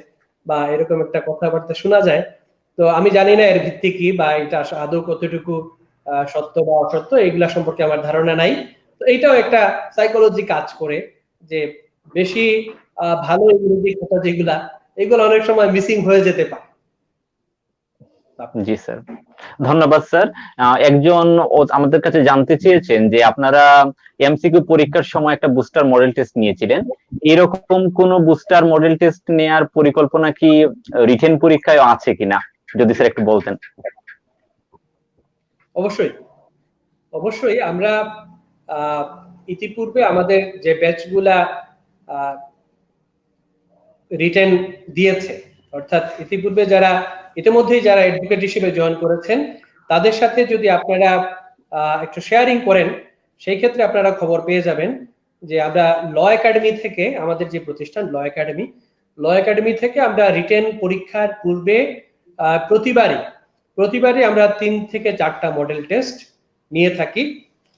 Speaker 2: বা এরকম একটা কথাবার্তা শোনা যায়। তো আমি জানি না এর ভিত্তি কি বা এটা আদৌ কতটুকু সত্য বা অসত্য, এগুলা সম্পর্কে আমার ধারণা নাই। তো এইটাও একটা সাইকোলজি কাজ করে, যে বেশি ভালো ইংরেজি কথা যেগুলা, এগুলো অনেক সময় মিসিং হয়ে যেতে পারে।
Speaker 1: জি স্যার, ধন্যবাদ স্যার। একজন আমাদের কাছে জানতে চেয়েছেন যে আপনারা এমসিকিউ পরীক্ষার সময় একটা বুস্টার মডেল টেস্ট নিয়েছিলেন, এরকম কোন বুস্টার মডেল টেস্ট নেয়ার পরিকল্পনা কি রিটেন পরীক্ষায় আছে কিনা, যদি স্যার একটু বলতেন।
Speaker 2: অবশ্যই অবশ্যই, আমরা ইতিপূর্বে আমাদের যে ব্যাচগুলা রিটেন দিয়েছে, অর্থাৎ ইতিপূর্বে ইতিমধ্যেই যারা এডভোকেট হিসেবে জয়েন করেছেন, তাদের সাথে যদি আপনারা একটু শেয়ারিং করেন, সেই ক্ষেত্রে আপনারা খবর পেয়ে যাবেন যে আমরা ল একাডেমি থেকে, আমাদের যে প্রতিষ্ঠান ল একাডেমি থেকে আমরা রিটেন পরীক্ষার পূর্বে প্রতিবারই আমরা 3 থেকে 4টা মডেল টেস্ট নিয়ে থাকি,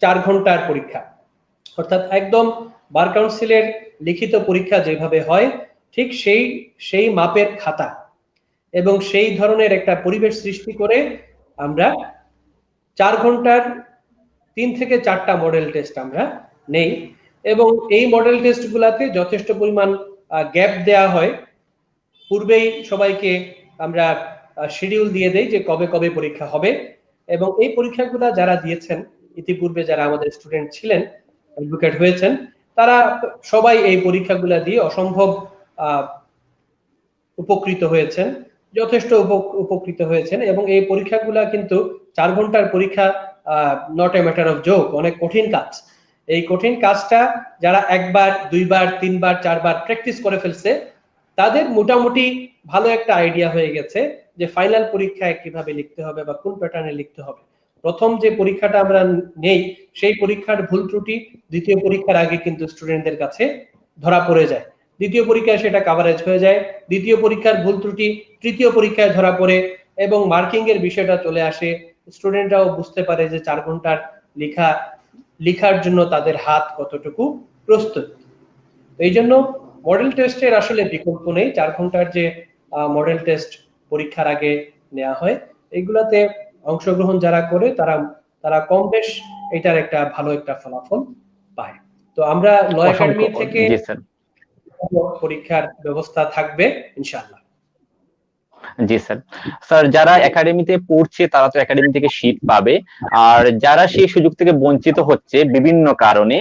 Speaker 2: 4 ঘন্টার পরীক্ষা। অর্থাৎ একদম বার কাউন্সিলের লিখিত পরীক্ষা যেভাবে হয় ঠিক সেই মাপের খাতা এবং সেই ধরনের একটা পরিবেশ সৃষ্টি করে আমরা 4 ঘন্টার 3 থেকে 4টা মডেল টেস্ট আমরা নেই, এবং এই মডেল টেস্ট গুলাতে যথেষ্ট পরিমাণ গ্যাপ দেয়া হয়। পূর্বেই সবাইকে আমরা শিডিউল দিয়ে দেই যে কবে কবে পরীক্ষা হবে, এবং এই পরীক্ষাগুলো যারা দিয়েছেন ইতিপূর্বে, যারা আমাদের স্টুডেন্ট ছিলেন, অ্যাডভোকেট হয়েছেন, তারা সবাই এই পরীক্ষাগুলো দিয়ে অসম্ভব উপকৃত হয়েছেন, যথেষ্ট উপকৃত হয়েছেন। এবং এই পরীক্ষাগুলো কিন্তু 4 ঘন্টার পরীক্ষা not a matter of joke, অনেক কঠিন কাজ। এই কঠিন কাজটা যারা একবার, দুইবার, তিনবার, চারবার প্র্যাকটিস করে ফেলছে, তাদের মোটামুটি ভালো একটা আইডিয়া হয়ে গেছে যে ফাইনাল পরীক্ষায় কিভাবে লিখতে হবে বা কোন প্যাটার্নে লিখতে হবে। প্রথম যে পরীক্ষাটা আমরা নেই, সেই পরীক্ষার ভুল ত্রুটি দ্বিতীয় পরীক্ষার আগে কিন্তু স্টুডেন্টদের কাছে ধরা পড়ে যায়, দ্বিতীয় পরীক্ষায় সেটা কভারেজ হয়ে যায়, দ্বিতীয় পরীক্ষার ভুল ত্রুটি তৃতীয় পরীক্ষায় ধরা পড়ে এবং মার্কিং এর বিষয়টা চলে আসে। স্টুডেন্টরাও বুঝতে পারে যে 4 ঘন্টার লেখার জন্য তাদের হাত কতটুকু প্রস্তুত। এই জন্য মডেল টেস্টের আসলে বিকল্প নেই। 4 ঘন্টার যে মডেল টেস্ট পরীক্ষার আগে নেওয়া হয়, এইগুলাতে অংশগ্রহণ যারা করে তারা কম বেশ এটার একটা ভালো একটা ফলাফল পায়। তো আমরা ল একাডেমি থেকে পরীক্ষার ব্যবস্থা থাকবে ইনশাআল্লাহ।
Speaker 1: জি স্যার। স্যার, যারা একাডেমিতে পড়ছে তারা তো একাডেমি থেকে শীট পাবে, আর যারা সেই সুযোগ থেকে বঞ্চিত হচ্ছে বিভিন্ন কারণে,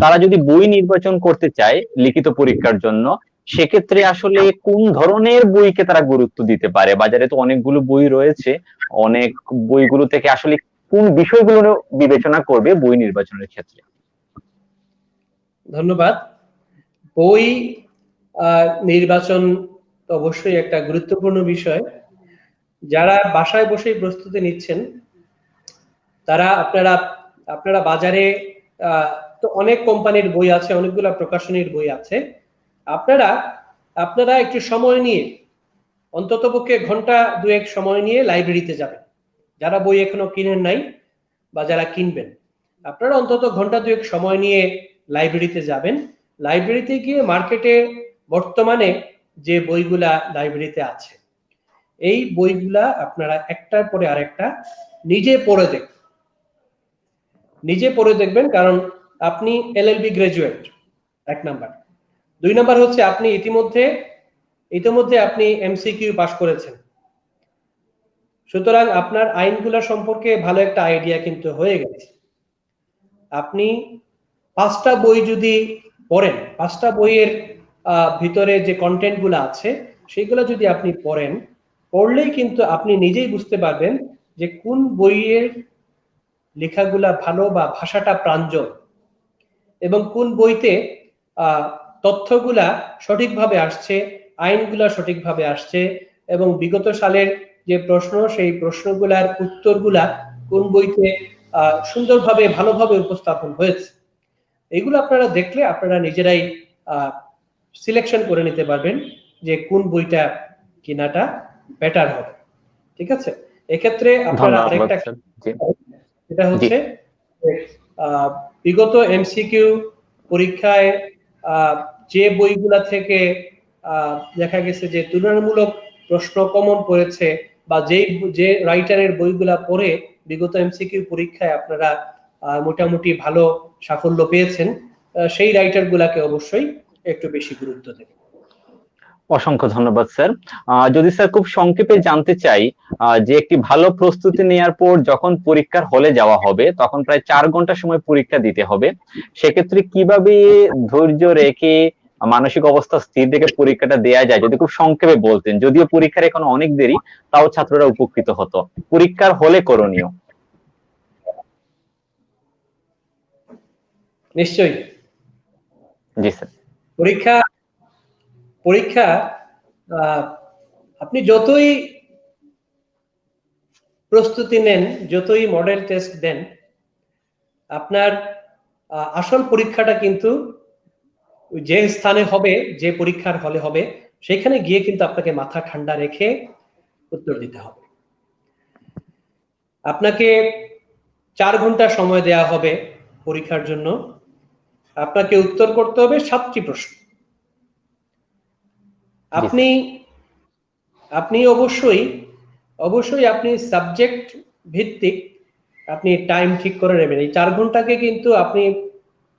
Speaker 1: তারা যদি বই নির্বাচন করতে চায় লিখিত পরীক্ষার জন্য, সেক্ষেত্রে আসলে কোন ধরনের বইকে তারা গুরুত্ব দিতে পারে? বাজারে তো অনেকগুলো বই রয়েছে, অনেক বইগুলো থেকে আসলে কোন বিষয়গুলো বিবেচনা করবে বই নির্বাচনের ক্ষেত্রে?
Speaker 2: ধন্যবাদ। বই নির্বাচন তো অবশ্যই একটা গুরুত্বপূর্ণ বিষয়। যারা বাসায় বসেই প্রস্তুতি নিচ্ছেন তারা আপনারা বাজারে তো অনেক কোম্পানির বই আছে, অনেকগুলো প্রকাশনীর বই আছে। আপনারা একটু সময় নিয়ে, অন্ততপক্ষে ঘন্টা দুয়েক সময় নিয়ে লাইব্রেরিতে যাবেন। যারা বই এখনো কিনেন নাই বা যারা কিনবেন, আপনারা অন্তত ঘন্টা দুয়েক সময় নিয়ে লাইব্রেরিতে যাবেন। লাইব্রেরিতে গিয়ে মার্কেটে বর্তমানে যে বইগুলা লাইব্রেরিতে আছে, এই বইগুলা আপনারা একটার পরে আরেকটা নিজে পড়ে দেখবেন। কারণ আপনি এলএলবি গ্রাজুয়েট, 1 নাম্বার। 2 নাম্বার হচ্ছে আপনি ইতিমধ্যে আপনি এমসিকিউ পাস করেছেন, সুতরাং আপনার আইনগুলো সম্পর্কে ভালো একটা আইডিয়া কিন্তু হয়ে গেছে। আপনি 5টা বই যদি পড়েন, 5টা বইয়ের ভিতরে যে কন্টেন্ট গুলো আছে সেগুলো যদি আপনি পড়লেই কিন্তু আপনি নিজেই বুঝতে পারবেন যে কোন বইয়ের লেখাগুলা ভালো বা ভাষাটা প্রাঞ্জল, এবং কোন বইতে তথ্যগুলা সঠিকভাবে আসছে, আইনগুলা সঠিকভাবে আসছে, এবং বিগত সালের যে প্রশ্ন, সেই প্রশ্নগুলার উত্তরগুলা কোন বইতে সুন্দরভাবে ভালোভাবে উপস্থাপন হয়েছে। এগুলো আপনারা দেখলে আপনারা নিজেরাই সিলেকশন করে নিতে পারবেন যে কোন বইটা কেনাটা বেটার হবে। ঠিক আছে? এক্ষেত্রে আপনারা আরেকটা, সেটা হচ্ছে বিগত এমসিকিউ পরীক্ষায় যে বইগুলা থেকে দেখা গেছে যে তুলনামূলক প্রশ্ন কমন পড়েছে, বা যে রাইটারের বইগুলা পড়ে বিগত এমসিকিউ পরীক্ষায় আপনারা মোটামুটি ভালো সাফল্য পেয়েছেন, সেই রাইটার গুলাকে অবশ্যই একটু বেশি গুরুত্ব দেবেন।
Speaker 1: অসংখ্য ধন্যবাদ স্যার। যদি স্যার খুব সংক্ষেপে জানতে চাই, যে একটি ভালো প্রস্তুতি নেওয়ার পর যখন পরীক্ষার হলে যাওয়া হবে তখন প্রায় 4 ঘন্টা সময় পরীক্ষা দিতে হবে, সেক্ষেত্রে কিভাবে ধৈর্য রেখে মানসিক অবস্থা স্থির রেখে পরীক্ষাটা দেয়া যায় যদি খুব সংক্ষেপে বলতেন, যদিও পরীক্ষার এখন অনেক দেরি, তাও ছাত্ররা উপকৃত হতো। পরীক্ষার হলে করণীয়।
Speaker 2: নিশ্চয়ই।
Speaker 1: জি স্যার।
Speaker 2: পরীক্ষা আপনি যতই প্রস্তুতি নেন, যতই মডেল টেস্ট দেন, আপনার আসল পরীক্ষাটা কিন্তু যে স্থানে হবে, যে পরীক্ষার হলে হবে, সেখানে গিয়ে কিন্তু আপনাকে মাথা ঠান্ডা রেখে উত্তর দিতে হবে। আপনাকে 4 ঘন্টা সময় দেয়া হবে পরীক্ষার জন্য। আপনাকে উত্তর করতে হবে 7টি প্রশ্ন। আপনি অবশ্যই আপনি সাবজেক্ট ভিত্তিক আপনি টাইম ঠিক করে নেবেন। এই 4 ঘন্টাকে কিন্তু আপনি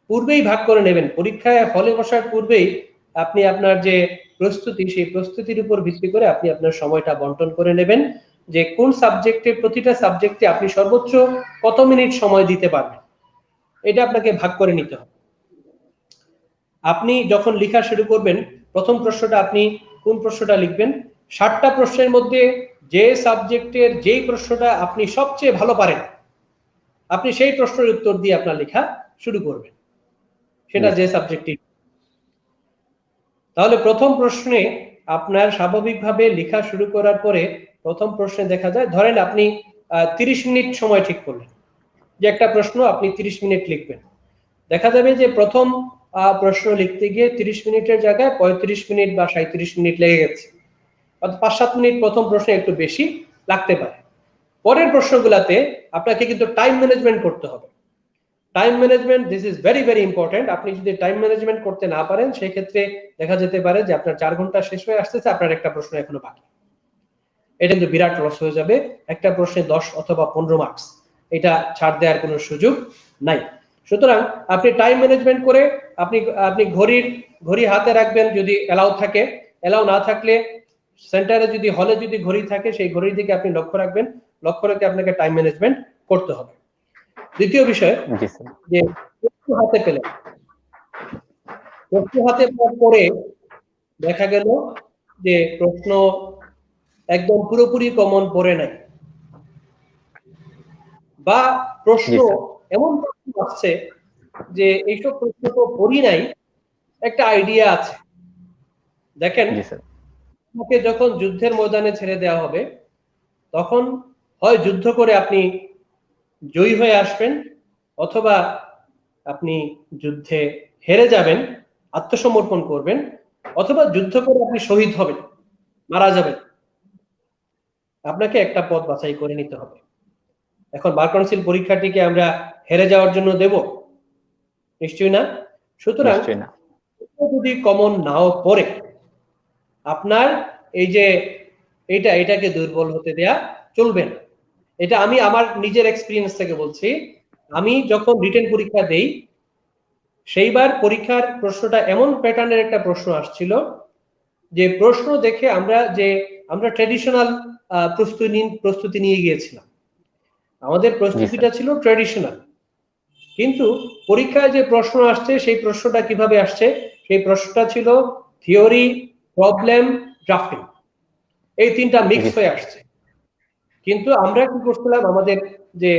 Speaker 2: পূর্বেই ভাগ করে নেবেন। পরীক্ষায় হলে বসার পূর্বেই আপনি আপনার যে প্রস্তুতি, সেই প্রস্তুতির উপর ভিত্তি করে আপনি আপনার সময়টা বন্টন করে নেবেন যে কোন সাবজেক্টে, প্রতিটা সাবজেক্টে আপনি সর্বোচ্চ কত মিনিট সময় দিতে পারবেন, এটা আপনাকে ভাগ করে নিতে হবে। আপনি যখন লেখা শুরু করবেন, প্রথম প্রশ্নটা আপনি কোন প্রশ্নটা লিখবেন, 60টা প্রশ্নের মধ্যে যে সাবজেক্টের যেই প্রশ্নটা আপনি সবচেয়ে ভালো পারেন, আপনি সেই প্রশ্নের উত্তর দিয়ে আপনার লেখা শুরু করবেন, সেটা যে সাবজেক্টে। তাহলে প্রথম প্রশ্নে আপনার স্বাভাবিকভাবে লেখা শুরু করার পরে প্রথম প্রশ্নে দেখা যায়, ধরেন আপনি 30 মিনিট সময় ঠিক করলেন যে একটা প্রশ্ন আপনি 30 মিনিট লিখবেন। দেখা যাবে যে প্রথম প্রশ্ন লিখতে গিয়ে 30 মিনিটের জায়গায় 35 মিনিট বা 37 মিনিট লেগে গেছে, অর্থাৎ 5-7 মিনিট প্রথম প্রশ্নে একটু বেশি লাগতে পারে। পরের প্রশ্নগুলোতে আপনাকে কিন্তু টাইম ম্যানেজমেন্ট করতে হবে। Time management, this is very very important. আপনি যদি টাইম ম্যানেজমেন্ট করতে না পারেন, সেই ক্ষেত্রে দেখা যেতে পারে যে আপনার 4 ঘন্টা শেষ হয়ে আসতেছে, আপনার একটা প্রশ্ন এখনো বাকি। এটা কিন্তু বিরাট লস হয়ে যাবে। একটা প্রশ্নে 10 অথবা 15 মার্কস, এটা ছাড় দেওয়ার কোনো সুযোগ নাই। সুতরাং আপনি টাইম ম্যানেজমেন্ট করে আপনি ঘড়ি হাতে রাখবেন যদি এলাও থাকে, এলাও না থাকলে সেন্টারে যদি, হলে যদি ঘড়ি থাকে, সেই ঘড়ির দিকে আপনি লক্ষ্য রাখবেন, লক্ষ্য রেখে আপনাকে টাইম ম্যানেজমেন্ট করতে হবে। দ্বিতীয় বিষয় যে প্রশ্ন হাতে পাওয়ার পরে দেখা গেল যে প্রশ্ন একদম পুরোপুরি কমন পড়ে নাই, বা প্রশ্ন
Speaker 1: জি স্যার।
Speaker 2: এমন প্রশ্ন আসছে যে এইসব প্রশ্ন তো পড়ি নাই, একটা আইডিয়া আছে। দেখেন,
Speaker 1: জি স্যার।
Speaker 2: আপনাকে যখন যুদ্ধের ময়দানে ছেড়ে দেওয়া হবে, তখন হয় যুদ্ধ করে আপনি জয়ী হয়ে আসবেন, অথবা আপনি যুদ্ধে হেরে যাবেন, আত্মসমর্পণ করবেন, অথবা যুদ্ধ করে আপনি শহীদ হবেন, মারা যাবেন। আপনাকে একটা পথ বাছাই করে নিতে হবে। এখন বার কাউন্সিল পরীক্ষাটিকে আমরা হেরে যাওয়ার জন্য দেব? নিশ্চয়ই না। সুতরাং
Speaker 1: নিশ্চয়ই না।
Speaker 2: যদি কমন নাও পড়ে, আপনার এই যে এটাকে দুর্বল হতে দেয়া চলবে না। এটা আমি আমার নিজের এক্সপিরিয়েন্স থেকে বলছি। আমি যখন রিটেন পরীক্ষা দেই, সেইবার পরীক্ষার প্রশ্নটা এমন প্যাটার্নের একটা প্রশ্ন আসছিল যে প্রশ্ন দেখে আমরা ট্র্যাডিশনাল প্রস্তুতি নিয়ে গিয়েছিলাম, আমাদের প্রস্তুতিটা ছিল ট্র্যাডিশনাল। কিন্তু পরীক্ষায় যে প্রশ্ন আসছে, সেই প্রশ্নটা কিভাবে আসছে? সেই প্রশ্নটা ছিল থিওরি, প্রবলেম, ড্রাফটিং, এই তিনটা মিক্স হয়ে আসছে। কিন্তু আমরা কি করছিলাম, আমাদের যে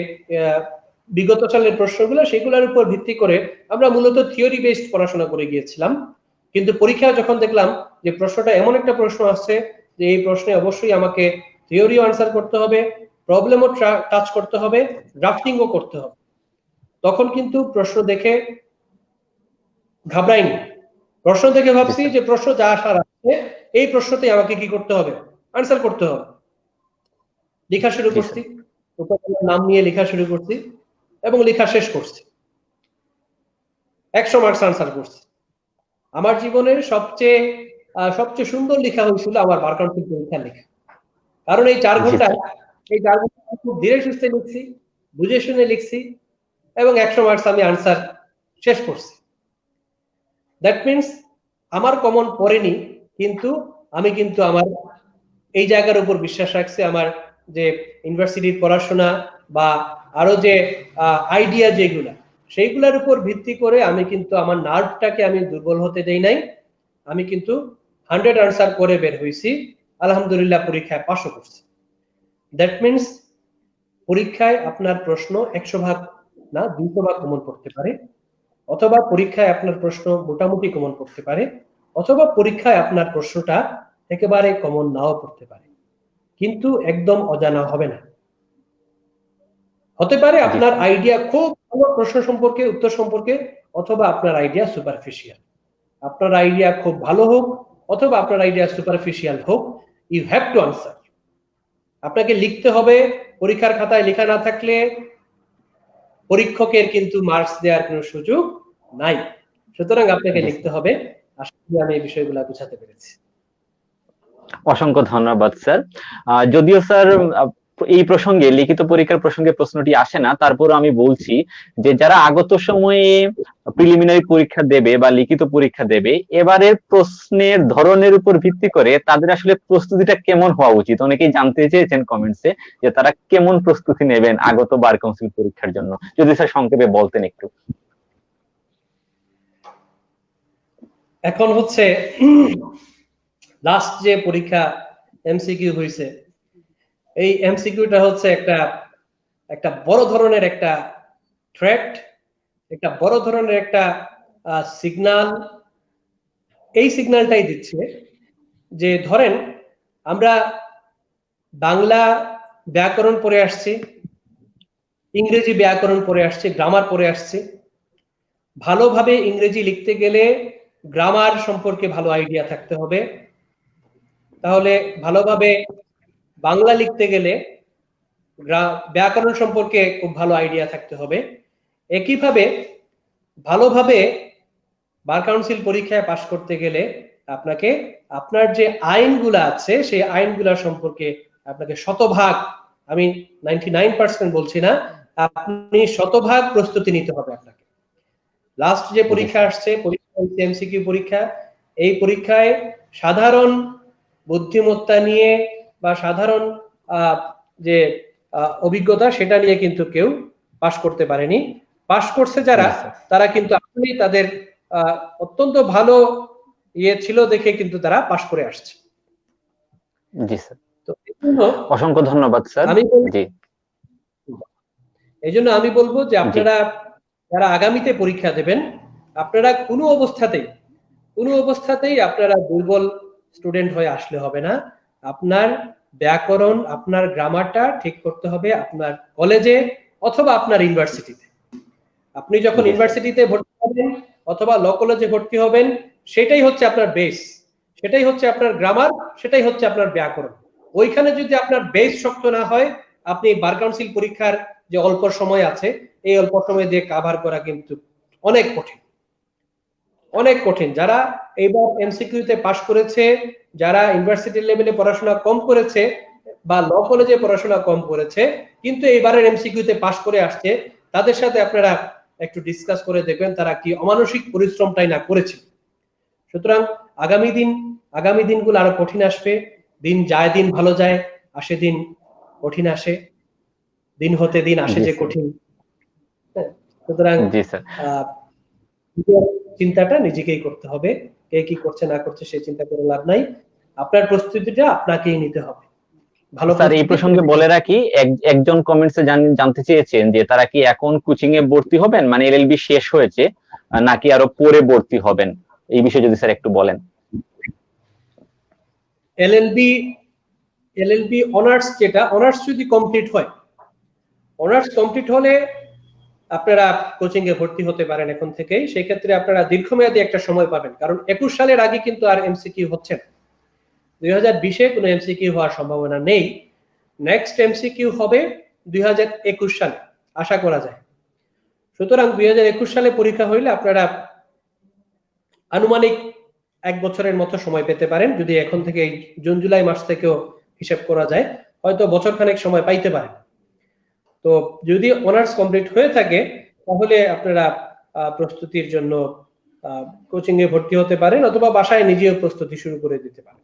Speaker 2: বিগত সালের প্রশ্নগুলো, সেগুলোর উপর ভিত্তি করে আমরা মূলত থিওরি বেসড পড়াশোনা করে গিয়েছিলাম। কিন্তু পরীক্ষা যখন দেখলাম যে প্রশ্নটা এমন একটা প্রশ্ন আসছে যে এই প্রশ্নে অবশ্যই আমাকে থিওরিও আনসার করতে হবে, প্রবলেমও টাচ করতে হবে, ড্রাফটিংও করতে হবে, তখন কিন্তু প্রশ্ন দেখে ঘাবড়াইনি। প্রশ্ন দেখে ভাবছি যে প্রশ্ন যা আসার আছে, এই প্রশ্নতেই আমাকে কি করতে হবে, আনসার করতে হবে। লেখা শুরু করছি, উপজেলার নাম নিয়ে লেখা শুরু করছি এবং লেখা শেষ করছি। 100 মার্কস আনসার করছি। আমার জীবনের সবচেয়ে সুন্দর লেখা হয়েছিল আমার বার কাউন্সিল পরীক্ষার লেখা। কারণ এই 4 ঘন্টা খুব ধীরে সুস্থে লিখছি, বুঝে শুনে লিখছি, এবং 100 মার্কস আমি আনসার শেষ করছি। দ্যাট মিনস আমার কমন পড়েনি, কিন্তু আমি কিন্তু আমার এই জায়গার উপর বিশ্বাস রাখছি। আমার যে ইউনিভার্সিটির পড়াশোনা বা আরো যে আইডিয়া যেগুলা, সেইগুলোর উপর ভিত্তি করে আমি কিন্তু আমার নার্ভটাকে আমি দুর্বল হতে দেই নাই। আমি কিন্তু 100 আনসার করে বের হয়েছি, আলহামদুলিল্লাহ পরীক্ষায় পাশও করছি। দ্যাট মিনস পরীক্ষায় আপনার প্রশ্ন 100 ভাগ না 200 ভাগ কমন পড়তে পারে, অথবা পরীক্ষায় আপনার প্রশ্ন মোটামুটি কমন পড়তে পারে, অথবা পরীক্ষায় আপনার প্রশ্নটা একেবারে কমন নাও পড়তে পারে, কিন্তু একদম অজানা হবে না। হতে পারে আপনার আইডিয়া খুব ভালো প্রশ্ন সম্পর্কে, উত্তর সম্পর্কে, অথবা আপনার আইডিয়া সুপারফিশিয়াল। আপনার আইডিয়া খুব ভালো হোক অথবা আপনার আইডিয়া সুপারফিশিয়াল হোক, ইউ হ্যাভ টু আনসার। আপনাকে লিখতে হবে। পরীক্ষার খাতায় লেখা না থাকলে পরীক্ষকের কিন্তু মার্কস দেওয়ার কোনো সুযোগ নাই। সুতরাং আপনাকে লিখতে হবে। আশা করি আমি এই বিষয়গুলো বুঝাতে পেরেছি।
Speaker 1: অসংখ্য ধন্যবাদ স্যার। যদিও স্যার এই প্রসঙ্গে, লিখিত পরীক্ষার প্রসঙ্গে প্রশ্নটি আসে না, তারপর আমি বলছি যে যারা আগত সময়ে প্রিলিমিনারি পরীক্ষা দেবে বা লিখিত পরীক্ষা দেবে, এবারের প্রশ্নের ধরনের উপর ভিত্তি করে তাদের আসলে প্রস্তুতিটা কেমন হওয়া উচিত। অনেকেই জানতে চেয়েছেন কমেন্টসে যে তারা কেমন প্রস্তুতি নেবেন আগত বার কাউন্সিল পরীক্ষার জন্য, যদি স্যার সংক্ষেপে বলতেন একটু।
Speaker 2: এখন হচ্ছে লাস্ট যে পরীক্ষা এমসিকিউ হয়েছে, এই এমসিকিউটা হচ্ছে একটা বড় ধরনের একটা থ্রেট, একটা বড় ধরনের একটা সিগন্যাল। এই সিগন্যালটাই দিচ্ছে যে ধরেন আমরা বাংলা ব্যাকরণ পড়ে আসছি, ইংরেজি ব্যাকরণ পড়ে আসছি, গ্রামার পড়ে আসছি। ভালোভাবে ইংরেজি লিখতে গেলে গ্রামার সম্পর্কে ভালো আইডিয়া থাকতে হবে, তাহলে ভালোভাবে বাংলা লিখতে গেলে ব্যাকরণ সম্পর্কে খুব ভালো আইডিয়া থাকতে হবে। একইভাবে ভালোভাবে বার কাউন্সিল পরীক্ষায় পাশ করতে গেলে আপনাকে আপনার যে আইনগুলা আছে সেই আইনগুলা সম্পর্কে আপনাকে শতভাগ, আমি 99% বলছি না, আপনি শতভাগ প্রস্তুতি নিতে হবে আপনাকে। লাস্ট যে পরীক্ষা আসছে, এমসিকিউ পরীক্ষা, এই পরীক্ষায় সাধারণ বুদ্ধিমত্তা নিয়ে বা সাধারণ যে অভিজ্ঞতা সেটা নিয়ে কিন্তু কেউ পাশ করতে পারেনি। পাশ করছে যারা, তারা কিন্তু আসলেই তাদের অত্যন্ত ভালো ইয়ে ছিল দেখে কিন্তু তারা পাশ করে আসছে।
Speaker 1: জি স্যার,
Speaker 2: তো
Speaker 1: অসংখ্য ধন্যবাদ স্যার। জি
Speaker 2: এই জন্য আমি বলবো যে
Speaker 1: জি
Speaker 2: আপনারা যারা আগামীতে পরীক্ষা দেবেন, আপনারা কোনো অবস্থাতেই আপনারা দুর্বল স্টুডেন্ট হয়ে আসলে হবে না। আপনার ব্যাকরণ, আপনার গ্রামারটা ঠিক করতে হবে আপনার কলেজে অথবা আপনার ইউনিভার্সিটিতে। আপনি যখন ইউনিভার্সিটিতে ভর্তি হবেন অথবা ল কলেজে ভর্তি হবেন, সেটাই হচ্ছে আপনার বেস, সেটাই হচ্ছে আপনার গ্রামার, সেটাই হচ্ছে আপনার ব্যাকরণ। ওইখানে যদি আপনার বেস শক্ত না হয়, আপনি বার কাউন্সিল পরীক্ষার যে অল্প সময় আছে, এই অল্প সময় দিয়ে কভার করা কিন্তু অনেক কঠিন, অনেক কঠিন। যারা এইবার এমসিকিউতে পাশ করেছে, যারা ইউনিভার্সিটি লেভেলে পড়াশোনা কম করেছে বা ল কলেজে পড়াশোনা কম করেছে কিন্তু এইবারের এমসিকিউতে পাশ করে আসছে, তাদের সাথে আপনারা একটু ডিসকাস করে দেখবেন তারা কি অমানসিক পরিশ্রমটাই না করেছে। সুতরাং আগামী দিনগুলো আরো কঠিন আসবে। দিন যায় দিন ভালো যায়, আসে দিন কঠিন আসে, দিন হতে দিন আসে যে কঠিন। সুতরাং
Speaker 1: জি স্যার,
Speaker 2: চিন্তাটা নিজেকেই করতে হবে, কে কি করছে না করছে সেই চিন্তা করে লাভ নাই। আপনার প্রস্তুতিটা আপনাকেই নিতে হবে। ভালো
Speaker 1: স্যার এই প্রসঙ্গে বলে রাখি, একজন কমেন্টসে জানতে চেয়েছেন যে তারা কি এখন কোচিং এ ভর্তি হবেন, মানে এলএলবি শেষ হয়েছে নাকি আরো পরে ভর্তি হবেন, এই বিষয়ে যদি স্যার একটু বলেন।
Speaker 2: এলএলবি অনার্স, যেটা অনার্স যদি কমপ্লিট হয়, অনার্স কমপ্লিট হলে আপনারা কোচিং এ ভর্তি হতে পারেন এখন থেকেই। সেই ক্ষেত্রে আপনারা দীর্ঘমেয়াদী একটা সময় পাবেন, কারণ 21 সালের আগে কিন্তু আর এমসিকিউ হচ্ছে না। 2020-এ কোনো এমসিকিউ হওয়ার সম্ভাবনা নেই। নেক্সট এমসিকিউ হবে 2021 সালে আশা করা যায়। সুতরাং 2021 সালে পরীক্ষা হইলে আপনারা আনুমানিক 1 বছরের মতো সময় পেতে পারেন। যদি এখন থেকে জুন জুলাই মাস থেকেও হিসাব করা যায়, হয়তো বছরখানেক সময় পাইতে পারেন। তো যদি অনার্স কমপ্লিট হয়ে থাকে তাহলে আপনারা প্রস্তুতির জন্য কোচিং এ ভর্তি হতে পারেন অথবা বাসায় নিজেও প্রস্তুতি শুরু করে দিতে পারেন।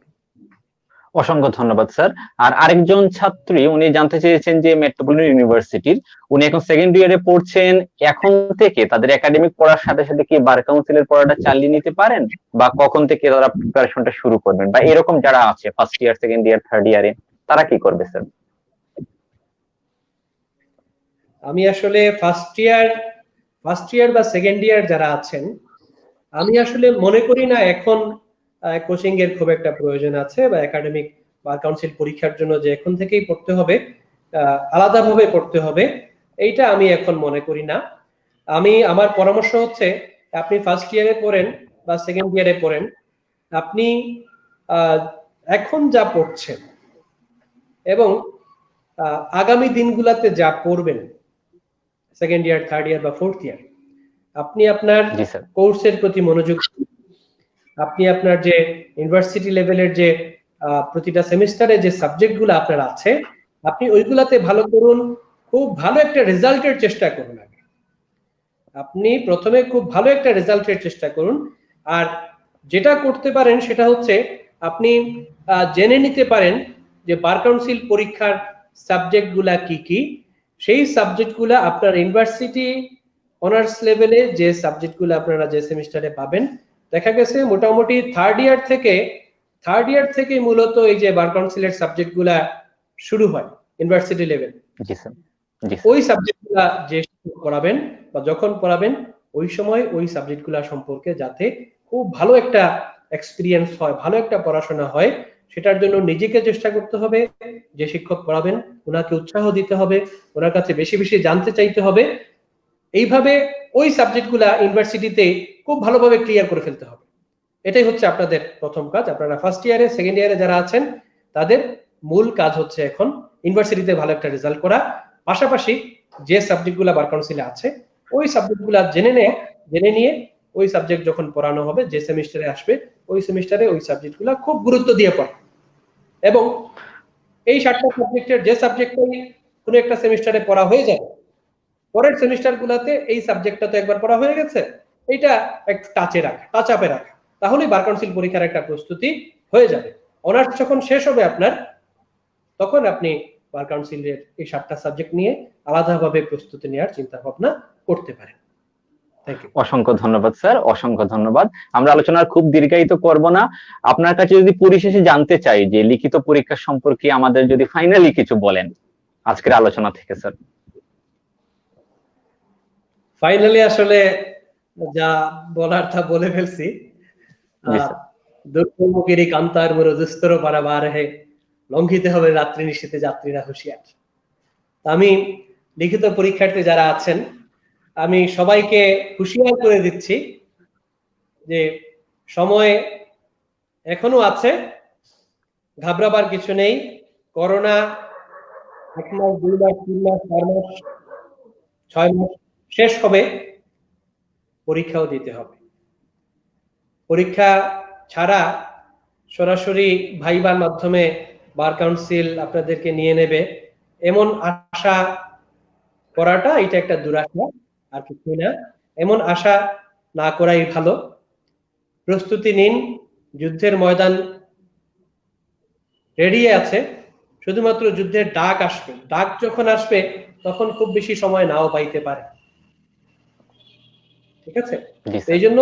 Speaker 1: অসংখ্য ধন্যবাদ স্যার। আর আরেকজন ছাত্রী উনি জানতে চেয়েছেন যে মেট্রোপলিটন ইউনিভার্সিটির, উনি এখন সেকেন্ড ইয়ারে পড়ছেন, এখন থেকে তাদের একাডেমিক পড়ার সাথে সাথে কি বার কাউন্সিলের পড়াটা চালিয়ে নিতে পারেন, বা কখন থেকে তারা প্রিপারেশনটা শুরু করবেন, বা এরকম যারা আছে first year, second year, third ইয়ারে, তারা কি করবে স্যার?
Speaker 2: আমি আসলে ফার্স্ট ইয়ার বা সেকেন্ড ইয়ার যারা আছেন, আমি আসলে মনে করি না এখন কোচিং এর খুব একটা প্রয়োজন আছে, বা একাডেমিক বার কাউন্সিল পরীক্ষার জন্য যে এখন থেকেই পড়তে হবে, আলাদাভাবে পড়তে হবে, এইটা আমি এখন মনে করি না। আমার পরামর্শ হচ্ছে আপনি ফার্স্ট ইয়ারে পড়েন বা সেকেন্ড ইয়ারে পড়েন, আপনি এখন যা পড়ছেন এবং আগামী দিনগুলোতে যা পড়বেন সেকেন্ড ইয়ার, থার্ড ইয়ার বা ফোর্থ ইয়ার, আপনি আপনার কোর্সের প্রতি মনোযোগ, আপনি আপনার যে ইউনিভার্সিটি লেভেলের যে প্রতিটা সেমিস্টারে যে সাবজেক্টগুলো আপনার আছে, আপনি ওইগুলাতে ভালো করুন, খুব ভালো একটা রেজাল্টের চেষ্টা করুন। আপনি প্রথমে খুব ভালো একটা রেজাল্টের চেষ্টা করুন। আর যেটা করতে পারেন সেটা হচ্ছে আপনি জেনে নিতে পারেন যে বার কাউন্সিল পরীক্ষার সাবজেক্টগুলা কি কি। সেই সাবজেক্টগুলা আপনার ইউনিভার্সিটি অনার্স লেভেলে যে সাবজেক্টগুলো আপনারা যে সেমিস্টারে পাবেন, দেখা গেছে মোটামুটি থার্ড ইয়ার থেকে মূলত এই যে বার কাউন্সিলের সাবজেক্টগুলা শুরু হয় ইউনিভার্সিটি লেভেল। ওই সাবজেক্টগুলা যে পড়াবেন বা যখন পড়াবেন ওই সময় ওই সাবজেক্টগুলা সম্পর্কে যাতে খুব ভালো একটা এক্সপিরিয়েন্স হয়, ভালো একটা পড়াশোনা হয়, সেটার জন্য নিজেকে চেষ্টা করতে হবে। যে শিক্ষক পড়াবেন ওনাকে উৎসাহ দিতে হবে, ওনার কাছে বেশি বেশি জানতে চাইতে হবে। এইভাবে ওই সাবজেক্টগুলা ইউনিভার্সিটিতে খুব ভালোভাবে ক্লিয়ার করে ফেলতে হবে। এটাই হচ্ছে আপনাদের প্রথম কাজ। আপনারা ফার্স্ট ইয়ারে, সেকেন্ড ইয়ারে যারা আছেন তাদের মূল কাজ হচ্ছে এখন ইউনিভার্সিটিতে ভালো একটা রেজাল্ট করা, পাশাপাশি যে সাবজেক্টগুলো বার কাউন্সিলে আছে ওই সাবজেক্টগুলো জেনে নিয়ে ওই সাবজেক্ট যখন পড়ানো হবে, যে সেমিস্টারে আসবে ওই সেমিস্টারে ওই সাবজেক্টগুলো খুব গুরুত্ব দিয়ে পড়া। এবং এই 7টা সাবজেক্টের যে সাবজেক্টটাই কোনো একটা সেমিস্টারে পড়া হয়ে যায়, পরের সেমিস্টারগুলোতে এই সাবজেক্টটা তো একবার পড়া হয়ে গেছে, এটা একটু টাচ আপে রাখা, তাহলেই বার কাউন্সিল পরীক্ষার একটা প্রস্তুতি হয়ে যাবে। অনার্স যখন শেষ হবে আপনার, তখন আপনি বার কাউন্সিলের এই 7টা সাবজেক্ট নিয়ে আলাদাভাবে প্রস্তুতি নেওয়ার চিন্তা ভাবনা করতে পারেন। Thank you.
Speaker 1: অসংখ্য ধন্যবাদ স্যার, অসংখ্য ধন্যবাদ। আমরা আলোচনার খুব দীর্ঘায়িত করব না। আপনার কাছে যদি পরিশেষে জানতে চাই যে লিখিত পরীক্ষা সম্পর্কে আমাদের যদি ফাইনালি কিছু বলেন আজকের আলোচনা থেকে স্যার।
Speaker 2: ফাইনালি আসলে যা বলার তা বলে ফেলছি।
Speaker 1: জি স্যার।
Speaker 2: দুর্গমুখেরই কান্তার মরু দুস্তর পারাবার হে, লঙ্ঘিতে হবে রাত্রি নিশীথে যাত্রীরা হুঁশিয়ার। আমি লিখিত পরীক্ষার্থী যারা আছেন, আমি সবাইকে হুঁশিয়ার করে দিচ্ছি যে সময় এখনো আছে, ঘাবড়াবার কিছু নেই। করোনা 1 মাস 2 মাস 3 মাস 4 মাস 6 মাস শেষ হবে, পরীক্ষাও দিতে হবে। পরীক্ষা ছাড়া সরাসরি ভাইবার মাধ্যমে বার কাউন্সিল আপনাদেরকে নিয়ে নেবে এমন আশা করাটা এটা একটা দুরাশা, আর কিছুই না। এমন আশা না করাই ভালো। প্রস্তুতি নিন, যুদ্ধের ময়দান রেডি আছে, শুধুমাত্র যুদ্ধের ডাক আসবে। ডাক যখন আসবে তখন খুব বেশি সময় নাও পাইতে পারে। ঠিক আছে? এই জন্য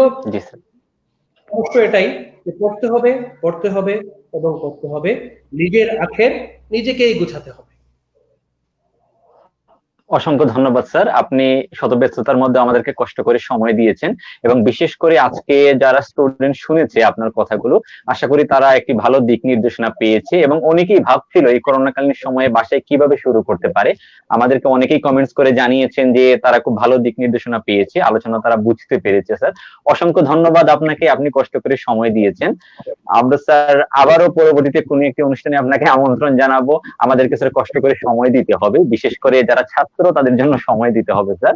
Speaker 2: অবশ্য এটাই যে পড়তে হবে, পড়তে হবে এবং করতে হবে। নিজের আখের নিজেকেই গুছাতে হবে।
Speaker 1: অসংখ্য ধন্যবাদ স্যার, আপনি শত ব্যস্ততার মধ্যে আমাদেরকে কষ্ট করে সময় দিয়েছেন এবং বিশেষ করে আজকে যারা স্টুডেন্ট শুনেছে আপনার কথাগুলো, আশা করি তারা একটি ভালো দিক নির্দেশনা পেয়েছে এবং অনেকেই ভাবছিল এই করোনাকালীন সময়ে বাসায় কিভাবে শুরু করতে পারে। আমাদেরকে অনেকেই কমেন্টস করে জানিয়েছেন যে তারা খুব ভালো দিক নির্দেশনা পেয়েছে, আলোচনা তারা বুঝতে পেরেছে। স্যার অসংখ্য ধন্যবাদ আপনাকে, আপনি কষ্ট করে সময় দিয়েছেন। আমরা স্যার আবারও পরবর্তীতে কোনো একটি অনুষ্ঠানে আপনাকে আমন্ত্রণ জানাবো। আমাদেরকে স্যার কষ্ট করে সময় দিতে হবে, বিশেষ করে যারা ছাত্র তাদের জন্য সময় দিতে হবে স্যার।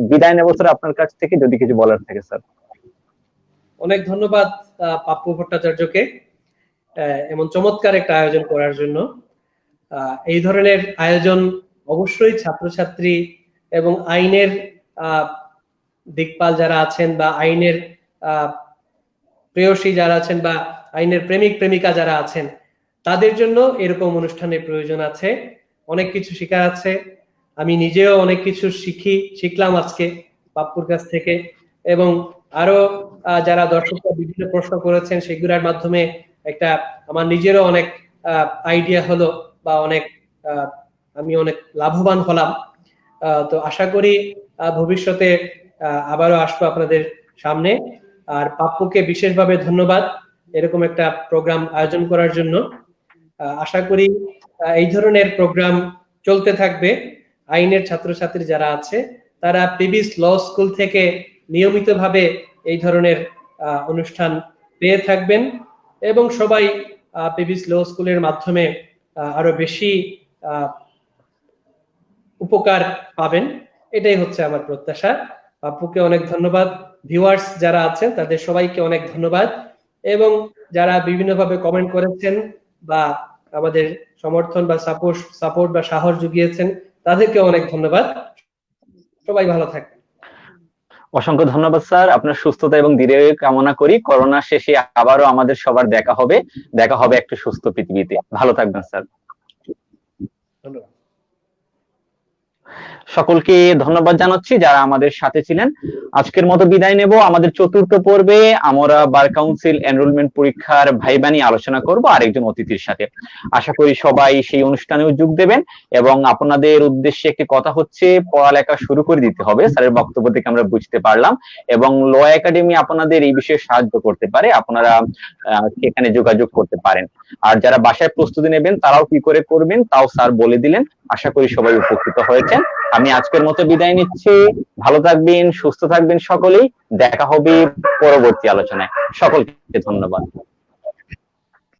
Speaker 1: বিদায় নেব স্যার আপনার কাছ থেকে, যদি কিছু বলার থাকে স্যার।
Speaker 2: অনেক ধন্যবাদ পাপ্পু ভট্টাচার্যকে এমন চমৎকার একটা আয়োজন করার জন্য। এই ধরনের আয়োজন অবশ্যই ছাত্রছাত্রী এবং আইনের দিকপাল যারা আছেন বা আইনের প্রেয়সী যারা আছেন বা আইনের প্রেমিক প্রেমিকা যারা আছেন তাদের জন্য এরকম অনুষ্ঠানের প্রয়োজন আছে। অনেক কিছু শেখার আছে। আমি নিজেও অনেক কিছু শিখলাম আজকে পাপ্পুর কাছ থেকে, এবং আরো যারা দর্শকরা বিভিন্ন প্রশ্ন করেছেন সেগুলোর মাধ্যমে একটা আমার নিজেরও অনেক আইডিয়া হলো বা আমি অনেক লাভবান হলাম। তো আশা করি ভবিষ্যতে আবারও আসবো আপনাদের সামনে। আর পাপ্পুকে বিশেষভাবে ধন্যবাদ এরকম একটা প্রোগ্রাম আয়োজন করার জন্য। আশা করি এই ধরনের প্রোগ্রাম চলতে থাকবে। আইনের ছাত্রছাত্রী যারা আছে তারা পিবিস ল স্কুল থেকে নিয়মিতভাবে এই ধরনের অনুষ্ঠান পেয়ে থাকবেন এবং সবাই পিবিস ল স্কুলের মাধ্যমে আরো বেশি উপকার পাবেন, এটাই হচ্ছে আমার প্রত্যাশা। পাপ্পুকে অনেক ধন্যবাদ। ভিউয়ার্স যারা আছেন তাদের সবাইকে অনেক ধন্যবাদ, এবং যারা বিভিন্নভাবে কমেন্ট করেছেন বা আমাদের সমর্থন বা সাপোর্ট বা সাহস জুগিয়েছেন তাদেরকে অনেক ধন্যবাদ। সবাই ভালো থাকবেন।
Speaker 1: অসংখ্য ধন্যবাদ স্যার, আপনার সুস্থতা এবং দীর্ঘায়ু কামনা করি। করোনা শেষে আবারও আমাদের সবার দেখা হবে একটা সুস্থ পৃথিবীতে। ভালো থাকবেন স্যার।
Speaker 2: ধন্যবাদ।
Speaker 1: সকলকে ধন্যবাদ জানাচ্ছি যারা আমাদের সাথে ছিলেন। আজকের মতো বিদায় নেব। আমাদের চতুর্থ পর্বে আমরা বার কাউন্সিল এনরোলমেন্ট পরীক্ষার ভাইবা নিয়ে আলোচনা করব আরেকজন অতিথির সাথে। আশা করি সবাই সেই অনুষ্ঠানেও যোগ দেবেন এবং আপনাদের উদ্দেশ্যে একটি কথা হচ্ছে, পড়ালেখা শুরু করে দিতে হবে। স্যারের বক্তব্য থেকে আমরা বুঝতে পারলাম এবং ল একাডেমি আপনাদের এই বিষয়ে সাহায্য করতে পারে, আপনারা সেখানে যোগাযোগ করতে পারেন। আর যারা বাসায় প্রস্তুতি নেবেন তারাও কি করে করবেন তাও স্যার বলে দিলেন। আশা করি সবাই উপকৃত হয়েছেন। আমি আজকের মতো বিদায় নিচ্ছি। ভালো থাকবেন, সুস্থ থাকবেন সকলেই। দেখা হবে পরবর্তী আলোচনায়। সকলকে ধন্যবাদ।